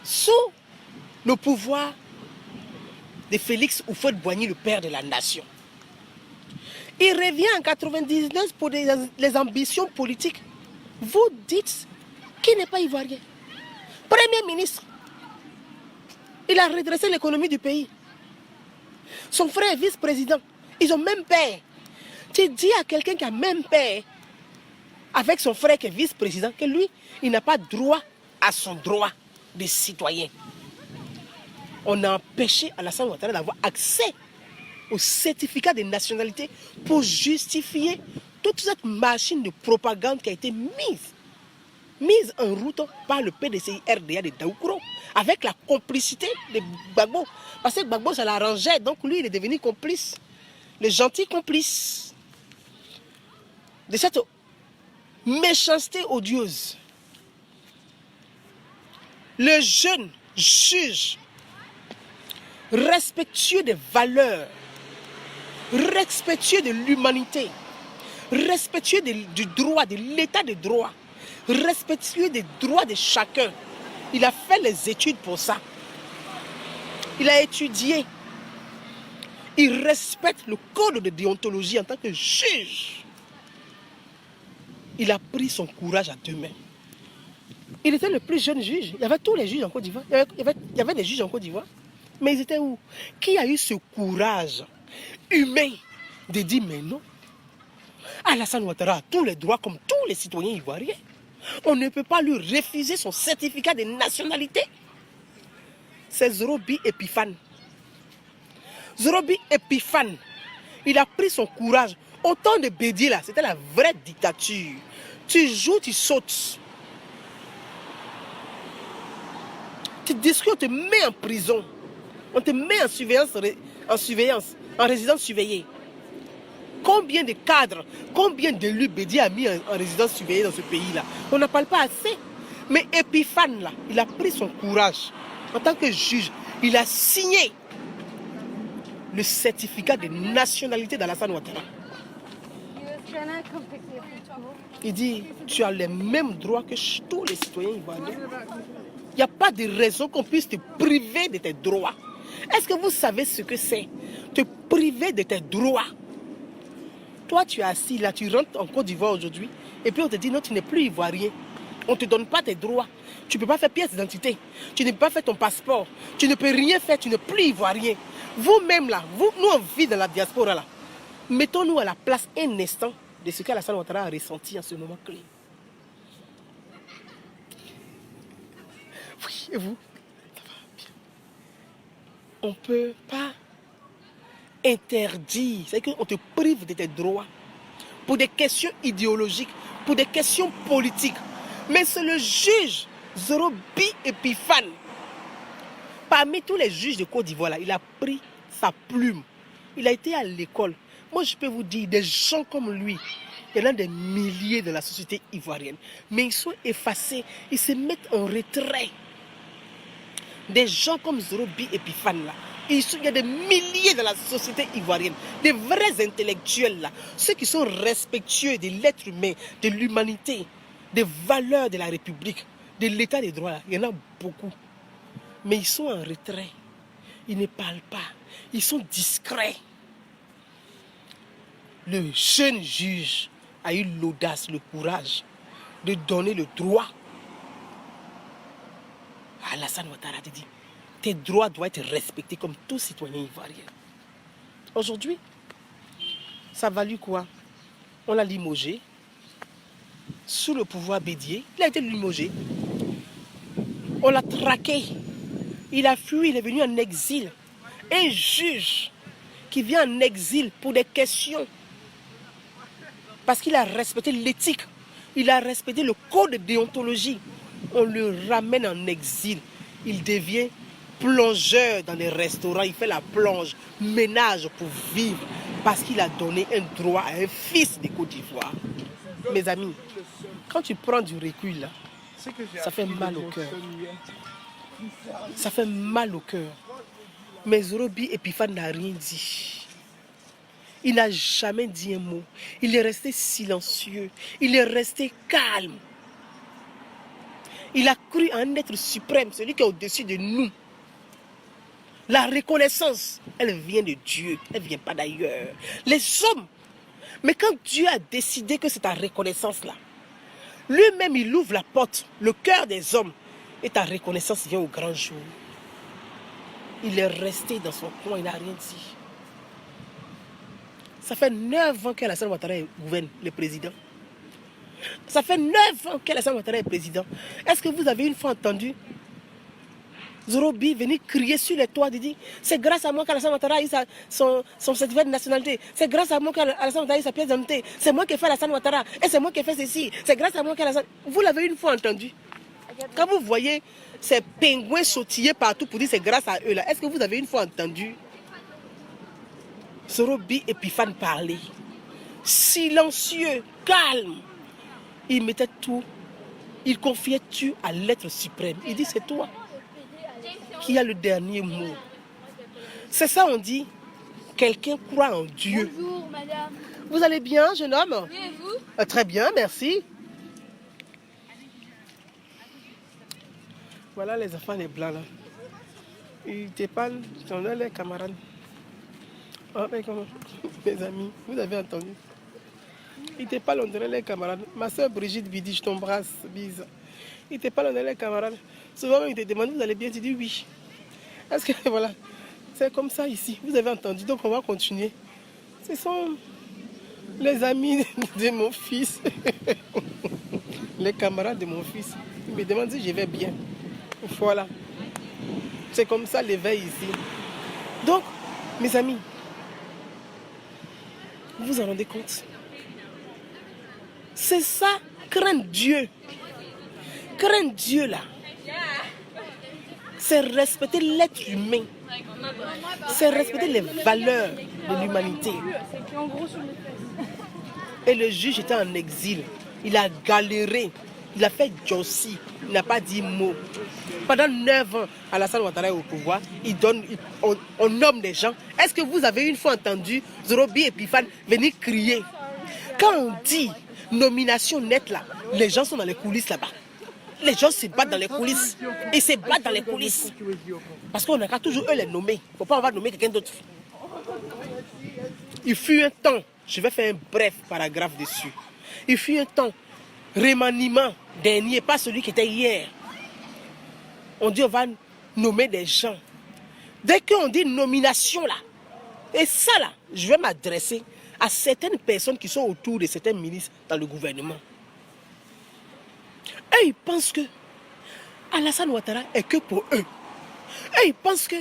sous le pouvoir de Félix Houphouët-Boigny, le père de la nation. Il revient en 99 pour les ambitions politiques. Vous dites qu'il n'est pas ivoirien. Premier ministre. Il a redressé l'économie du pays. Son frère est vice-président. Ils ont même père. Tu dis à quelqu'un qui a même père avec son frère qui est vice-président que lui, il n'a pas droit à son droit de citoyen. On a empêché Alassane Ouattara d'avoir accès au certificat de nationalité pour justifier toute cette machine de propagande qui a été mise en route par le PDCI RDA de Daoukoro avec la complicité de Gbagbo. Parce que Gbagbo, ça l'arrangeait, donc lui, il est devenu complice. Le gentil complice de cette méchanceté odieuse. Le jeune juge respectueux des valeurs, respectueux de l'humanité, respectueux du droit, de l'état de droit, respectueux des droits de chacun. Il a fait les études pour ça. Il a étudié. Il respecte le code de déontologie en tant que juge. Il a pris son courage à deux mains. Il était le plus jeune juge. Il y avait tous les juges en Côte d'Ivoire. Il y avait des juges en Côte d'Ivoire. Mais ils étaient où? Qui a eu ce courage humain de dire mais non, Alassane Ouattara a tous les droits comme tous les citoyens ivoiriens. On ne peut pas lui refuser son certificat de nationalité. C'est Zorobi Epiphane. Zorobi Epiphane, il a pris son courage. Au temps de Bédié, là, c'était la vraie dictature. Tu joues, tu sautes. Tu discutes, on te met en prison. On te met en surveillance, en résidence surveillée. Combien de cadres, combien d'élus Bédi a mis en résidence surveillée dans ce pays-là? On n'en parle pas assez. Mais Epiphane, là, il a pris son courage. En tant que juge, il a signé le certificat de nationalité d'Alassane Ouattara. Il dit, tu as les mêmes droits que tous les citoyens ivoiriens. Il n'y a pas de raison qu'on puisse te priver de tes droits. Est-ce que vous savez ce que c'est? Te priver de tes droits. Toi, tu es assis là, tu rentres en Côte d'Ivoire aujourd'hui, et puis on te dit, non, tu n'es plus ivoirien. On ne te donne pas tes droits. Tu ne peux pas faire pièce d'identité. Tu ne peux pas faire ton passeport. Tu ne peux rien faire, tu n'es plus ivoirien. Vous-même là, nous on vit dans la diaspora là. Mettons-nous à la place un instant de ce qu'Alassane Ouattara a ressenti en ce moment clé. Oui, et vous? Ça va bien. On ne peut pas interdire, c'est-à-dire qu'on te prive de tes droits pour des questions idéologiques, pour des questions politiques. Mais c'est le juge Zorobi Epiphane, parmi tous les juges de Côte d'Ivoire, il a pris sa plume. Il a été à l'école. Moi, je peux vous dire, des gens comme lui, il y en a des milliers de la société ivoirienne. Mais ils sont effacés, ils se mettent en retrait. Des gens comme Zorobi Epiphane, là, il y a des milliers dans la société ivoirienne, des vrais intellectuels, là, ceux qui sont respectueux de l'être humain, de l'humanité, des valeurs de la République, de l'état des droits. Là. Il y en a beaucoup. Mais ils sont en retrait. Ils ne parlent pas. Ils sont discrets. Le jeune juge a eu l'audace, le courage de donner le droit à Alassane Ouattara de dire tes droits doivent être respectés comme tout citoyen ivoirien. Aujourd'hui, ça a valu quoi? On l'a limogé. Sous le pouvoir Bédié, il a été limogé. On l'a traqué. Il a fui, il est venu en exil. Un juge qui vient en exil pour des questions. Parce qu'il a respecté l'éthique. Il a respecté le code de déontologie. On le ramène en exil. Il devient plongeur dans les restaurants. Il fait la plonge, ménage pour vivre. Parce qu'il a donné un droit à un fils de Côte d'Ivoire. Mes amis, quand tu prends du recul, là, ça fait mal au cœur. Ça fait mal au cœur. Mais Zorobi Epiphane n'a rien dit. Il n'a jamais dit un mot. Il est resté silencieux. Il est resté calme. Il a cru en un être suprême, celui qui est au-dessus de nous. La reconnaissance, elle vient de Dieu. Elle ne vient pas d'ailleurs. Les hommes. Mais quand Dieu a décidé que c'est ta reconnaissance-là, lui-même, il ouvre la porte, le cœur des hommes, et ta reconnaissance vient au grand jour. Il est resté dans son coin, il n'a rien dit. Ça fait 9 ans qu'Alassane Ouattara gouverne, le président. Ça fait 9 ans qu'Alassane Ouattara est président. Est-ce que vous avez une fois entendu Zorobi venir crier sur les toits, de dire c'est grâce à moi qu'Alassane Ouattara a eu son certificat de nationalité. C'est grâce à moi qu'Alassane Ouattara a eu sa pièce d'identité. C'est moi qui ai fait Alassane Ouattara. Et c'est moi qui ai fait ceci. C'est grâce à moi qu'Alassane... Vous l'avez une fois entendu. Quand vous voyez ces pingouins sautiller partout pour dire c'est grâce à eux là, est-ce que vous avez une fois entendu Zorobi Epiphane parler? Silencieux, calme. Il mettait tout, il confiait tout à l'être suprême. Il dit c'est toi qui a le dernier mot. C'est ça on dit, quelqu'un croit en Dieu. Bonjour madame. Vous allez bien, jeune homme? Oui, et vous? Très bien, merci. Voilà les enfants les blancs là. Ils te parlent, on a les camarades. Ah, mais comment? Mes amis, vous avez entendu? Ils te parlent, on dirait les camarades. Ma soeur Brigitte Bidi, je t'embrasse, bise. Ils te parlent, on dirait les camarades. Souvent, ils te demandent, vous allez bien? Tu dis oui. Est-ce que, voilà, c'est comme ça ici. Vous avez entendu, donc on va continuer. Ce sont les amis de mon fils. Les camarades de mon fils. Ils me demandent si je vais bien. Voilà. C'est comme ça l'éveil ici. Donc, mes amis, vous vous en rendez compte? C'est ça craindre Dieu. Craindre Dieu là, c'est respecter l'être humain. C'est respecter les valeurs de l'humanité. Et le juge était en exil. Il a galéré. Il a fait Jossi. Il n'a pas dit mot. Pendant 9 ans, Alassane Ouattara est au pouvoir. On nomme des gens. Est-ce que vous avez une fois entendu Zorobi Epiphane venir crier? Quand on dit nomination nette là, les gens sont dans les coulisses là-bas. Les gens se battent dans les coulisses. Ils se battent dans les coulisses. Parce qu'on n'a qu'à toujours eux les nommer. Il ne faut pas avoir nommer quelqu'un d'autre. Il fut un temps, je vais faire un bref paragraphe dessus. Il fut un temps, remaniement dernier, pas celui qui était hier. On dit on va nommer des gens. Dès qu'on dit nomination là, et ça là, je vais m'adresser à certaines personnes qui sont autour de certains ministres dans le gouvernement. Et ils pensent que Alassane Ouattara est que pour eux. Et ils pensent que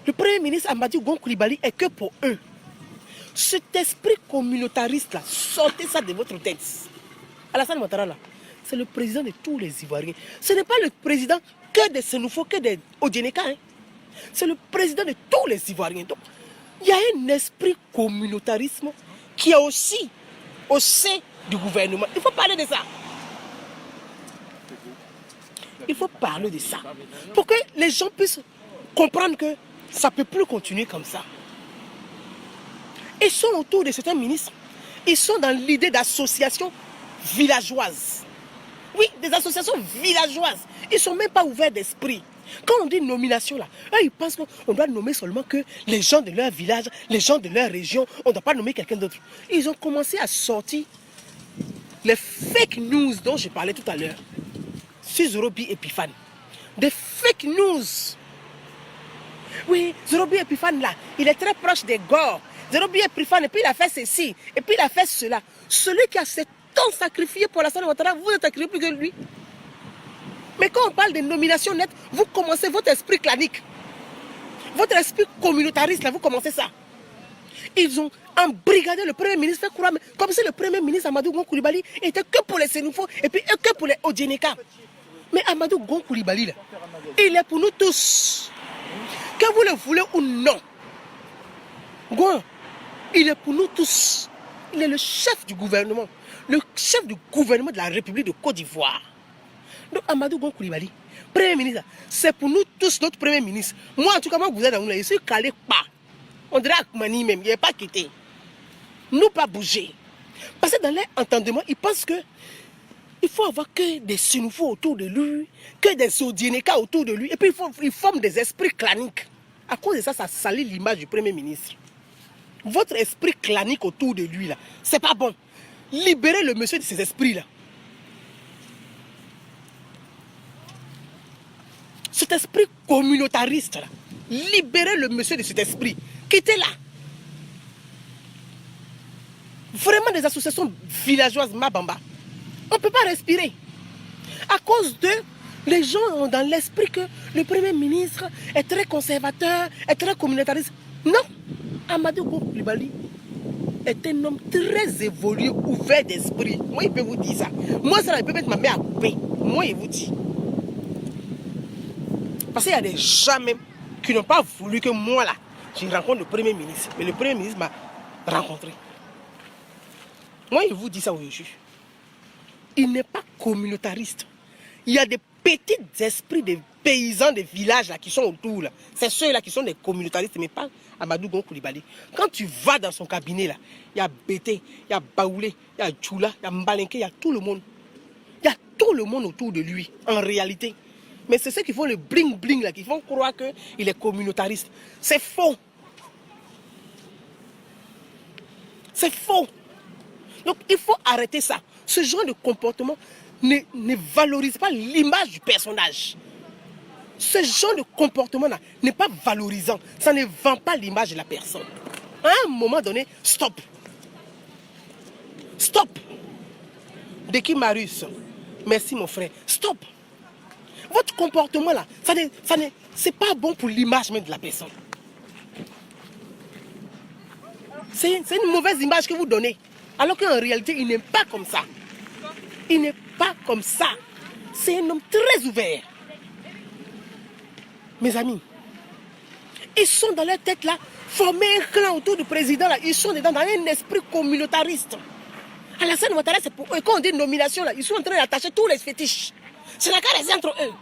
le Premier ministre Amadou Gon Coulibaly est que pour eux. Cet esprit communautariste là, sortez ça de votre tête. Alassane Ouattara là, c'est le président de tous les Ivoiriens. Ce n'est pas le président que des Sénoufos, que des Odjeneka. Hein. C'est le président de tous les Ivoiriens. Donc, il y a un esprit communautarisme qui est aussi au sein du gouvernement. Il faut parler de ça. Il faut parler de ça. Pour que les gens puissent comprendre que ça ne peut plus continuer comme ça. Ils sont autour de certains ministres. Ils sont dans l'idée d'associations villageoises. Oui, des associations villageoises. Ils ne sont même pas ouverts d'esprit. Quand on dit nomination là, eux, ils pensent qu'on doit nommer seulement que les gens de leur village, les gens de leur région. On ne doit pas nommer quelqu'un d'autre. Ils ont commencé à sortir les fake news dont je parlais tout à l'heure. Sur Zorobi Epiphane. Des fake news. Oui, Zorobi Epiphane là, il est très proche des Gors. Zorobi Epiphane, et puis il a fait ceci, et puis il a fait cela. Celui qui a cet temps sacrifié pour Alassane Ouattara, vous êtes sacrifié plus que lui. Mais quand on parle de nomination nette, vous commencez votre esprit clanique. Votre esprit communautariste, là, vous commencez ça. Ils ont embrigadé le Premier ministre, fait croire, comme si le Premier ministre Amadou Gon Coulibaly était que pour les Sénoufos et puis que pour les Odjeneka. Mais Amadou Gon Coulibaly, là, il est pour nous tous. Que vous le voulez ou non. Gon, il est pour nous tous. Il est le chef du gouvernement. Le chef du gouvernement de la République de Côte d'Ivoire. Donc Amadou Gon Coulibaly, Premier ministre, c'est pour nous tous notre Premier ministre. Moi, en tout cas, moi, vous êtes dans je suis calé pas. On dirait à Koumani même, il n'est pas quitté. Nous pas bouger. Parce que dans leur entendement, ils pensent que il faut avoir que des Sénoufos autour de lui, que des Odjeneka autour de lui, et puis ils forment des esprits claniques. À cause de ça, ça salit l'image du Premier ministre. Votre esprit clanique autour de lui, là, c'est pas bon. Libérez le monsieur de ces esprits-là. Cet esprit communautariste, là, libérez le monsieur de cet esprit. Quittez-la. Vraiment des associations villageoises, Mabamba. On ne peut pas respirer. À cause de, les gens ont dans l'esprit que le Premier ministre est très conservateur, est très communautariste. Non. Amadou Gon Coulibaly est un homme très évolué, ouvert d'esprit. Moi, il peut vous dire ça. Moi, ça, il peut mettre ma main à couper. Moi, il vous dit. Parce qu'il y a des gens même qui n'ont pas voulu que moi, là, je rencontre le Premier ministre. Mais le Premier ministre m'a rencontré. Moi, il vous dit ça aujourd'hui. Il n'est pas communautariste. Il y a des petits esprits des paysans des villages là, qui sont autour. C'est ceux-là qui sont des communautaristes, mais pas Amadou Gon Coulibaly. Quand tu vas dans son cabinet, là, il y a Bété, il y a Baoulé, il y a Djoula, il y a Mbalenke, il y a tout le monde. Il y a tout le monde autour de lui, en réalité. Mais c'est ceux qui font le bling-bling, là, qui font croire qu'il est communautariste. C'est faux. C'est faux. Donc il faut arrêter ça. Ce genre de comportement ne valorise pas l'image du personnage. Ce genre de comportement-là n'est pas valorisant. Ça ne vend pas l'image de la personne. À un moment donné, stop. Stop. Deki Marius, merci mon frère. Stop. Votre comportement-là, c'est pas bon pour l'image même de la personne. C'est une mauvaise image que vous donnez. Alors qu'en réalité, il n'est pas comme ça. Il n'est pas comme ça. C'est un homme très ouvert. Mes amis, ils sont dans leur tête là, former un clan autour du président là. Ils sont dedans dans un esprit communautariste. Alassane Ouattara, c'est pour eux. Quand on dit nomination là, ils sont en train d'attacher tous les fétiches. C'est la caresse entre eux.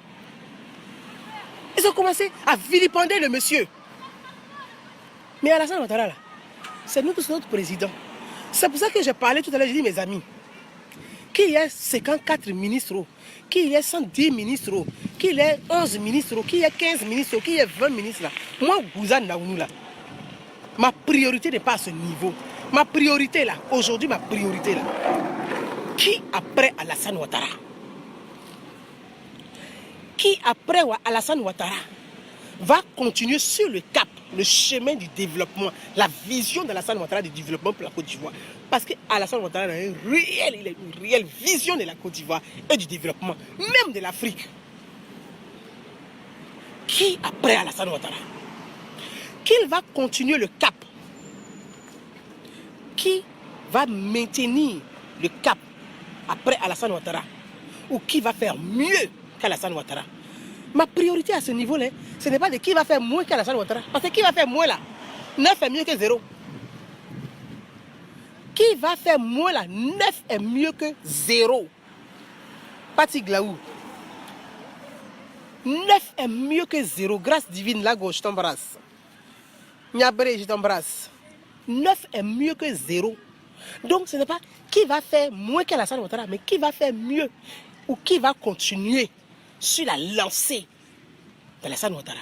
Ils ont commencé à vilipender le monsieur. Mais Alassane Ouattara là, c'est nous tous notre président. C'est pour ça que j'ai parlé tout à l'heure, j'ai dit mes amis, qu'il y ait 54 ministres, qu'il y ait 110 ministres, qu'il y ait 11 ministres, qu'il y ait 15 ministres, qu'il y ait 20 ministres là. Moi, Gouzane Naounou là, ma priorité n'est pas à ce niveau. Ma priorité là, aujourd'hui ma priorité là, qui après Alassane Ouattara? Qui après Alassane Ouattara va continuer sur le cap, le chemin du développement, la vision d'Alassane Ouattara du développement pour la Côte d'Ivoire. Parce qu'Alassane Ouattara a une réelle vision de la Côte d'Ivoire et du développement, même de l'Afrique. Qui après Alassane Ouattara? Qu'il va continuer le cap? Qui va maintenir le cap après Alassane Ouattara? Ou qui va faire mieux qu'Alassane Ouattara? Ma priorité à ce niveau-là, ce n'est pas de qui va faire moins qu'Alassane Ouattara. Parce que qui va faire moins là? 9 est mieux que 0. Qui va faire moins là? 9 est mieux que 0. Pati Glaou. 9 est mieux que 0. Grâce divine, la gauche, je t'embrasse. Niabré, je t'embrasse. 9 est mieux que 0. Donc ce n'est pas qui va faire moins qu'Alassane Ouattara, mais qui va faire mieux ou qui va continuer sur la lancée d'Alassane Ouattara.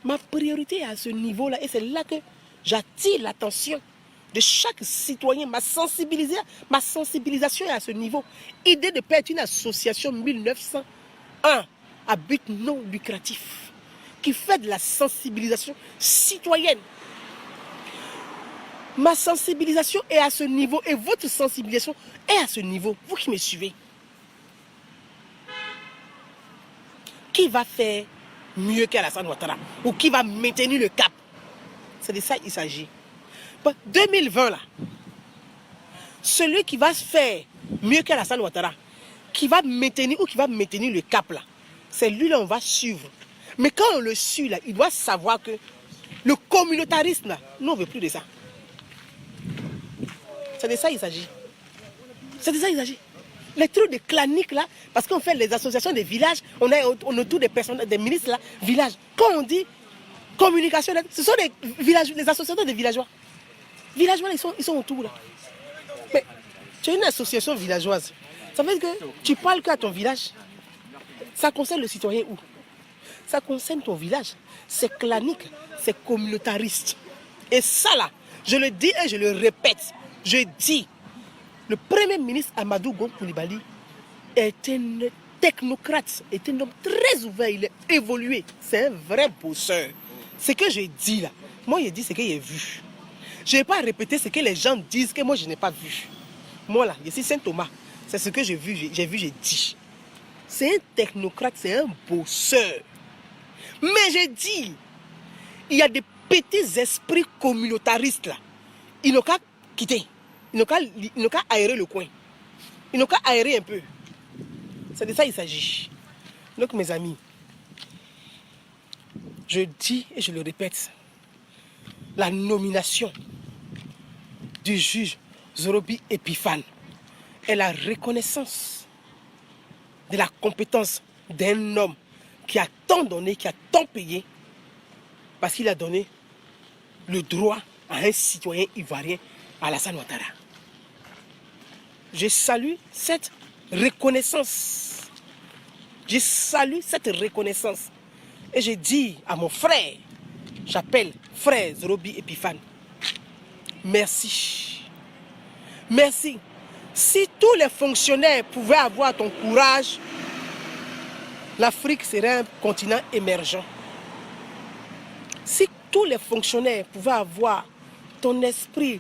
Ma priorité est à ce niveau-là et c'est là que j'attire l'attention de chaque citoyen. Ma sensibilisation est à ce niveau. Idée de paix est une association 1901 à but non lucratif qui fait de la sensibilisation citoyenne. Ma sensibilisation est à ce niveau et votre sensibilisation est à ce niveau. Vous qui me suivez. Qui va faire mieux qu'Alassane Ouattara ou qui va maintenir le cap? C'est de ça qu'il s'agit. 2020 là, celui qui va faire mieux qu'Alassane Ouattara, qui va maintenir ou qui va maintenir le cap là, c'est lui là on va suivre. Mais quand on le suit là, il doit savoir que le communautarisme là, nous on ne veut plus de ça. C'est de ça qu'il s'agit. C'est de ça qu'il s'agit. Les trucs de claniques là, parce qu'on fait les associations des villages, on est autour des personnes, des ministres là, villages. Quand on dit communication, là, ce sont des villages, les associations des villageois. Villageois, ils sont autour là. Mais tu es une association villageoise. Ça veut dire que tu parles qu'à ton village. Ça concerne le citoyen où? Ça concerne ton village. C'est clanique, c'est communautariste. Et ça là, je le dis et je le répète, je dis, le Premier ministre Amadou Gon Coulibaly est un technocrate, est un homme très ouvert, il est évolué. C'est un vrai bosseur. Ce que j'ai dit là, moi j'ai dit ce que j'ai vu. Je n'ai pas répété ce que les gens disent que moi je n'ai pas vu. Moi là, je suis Saint Thomas, c'est ce que j'ai vu, j'ai dit. C'est un technocrate, c'est un bosseur. Mais j'ai dit, il y a des petits esprits communautaristes là. Ils n'ont qu'à quitter. Ils n'ont qu'à aérer le coin. Ils n'ont qu'à aérer un peu. C'est de ça qu'il s'agit. Donc mes amis, je dis et je le répète, la nomination du juge Zorobi Epiphane est la reconnaissance de la compétence d'un homme qui a tant donné, qui a tant payé, parce qu'il a donné le droit à un citoyen ivoirien, Alassane Ouattara. Je salue cette reconnaissance. Je salue cette reconnaissance. Et je dis à mon frère, j'appelle frère Zorobi Epiphane, merci. Merci. Si tous les fonctionnaires pouvaient avoir ton courage, l'Afrique serait un continent émergent. Si tous les fonctionnaires pouvaient avoir ton esprit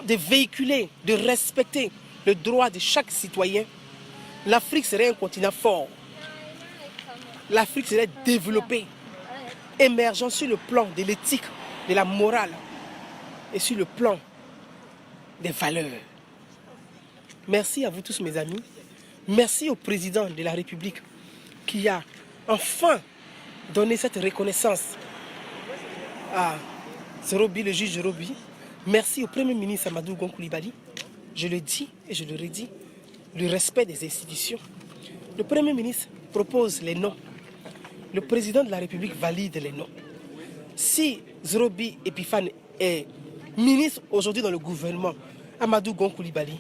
de véhiculer, de respecter le droit de chaque citoyen, l'Afrique serait un continent fort. L'Afrique serait développée, émergent sur le plan de l'éthique, de la morale et sur le plan des valeurs. Merci à vous tous mes amis. Merci au président de la République qui a enfin donné cette reconnaissance à Zerobi, le juge Zerobi. Merci au Premier ministre Amadou Gon Coulibaly. Je le dis et je le redis, le respect des institutions. Le Premier ministre propose les noms. Le président de la République valide les noms. Si Zerobi Epiphane est ministre aujourd'hui dans le gouvernement, Amadou Gon Coulibaly,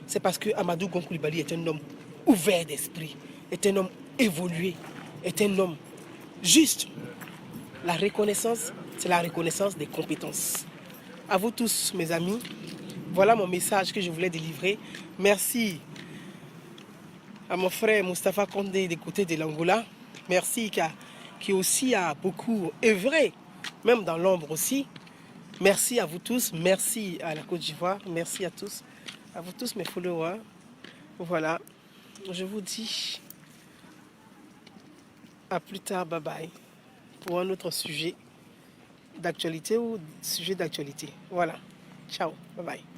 c'est parce que Amadou Gon Coulibaly est un homme ouvert d'esprit, est un homme évolué, est un homme juste. La reconnaissance, c'est la reconnaissance des compétences. À vous tous, mes amis, voilà mon message que je voulais délivrer. Merci à mon frère Moustapha Condé des côtés de l'Angola. Merci qui aussi a beaucoup œuvré, même dans l'ombre aussi. Merci à vous tous, merci à la Côte d'Ivoire, merci à tous, à vous tous mes followers. Voilà, je vous dis à plus tard, bye bye, pour un autre sujet d'actualité ou sujet d'actualité. Voilà, ciao, bye bye.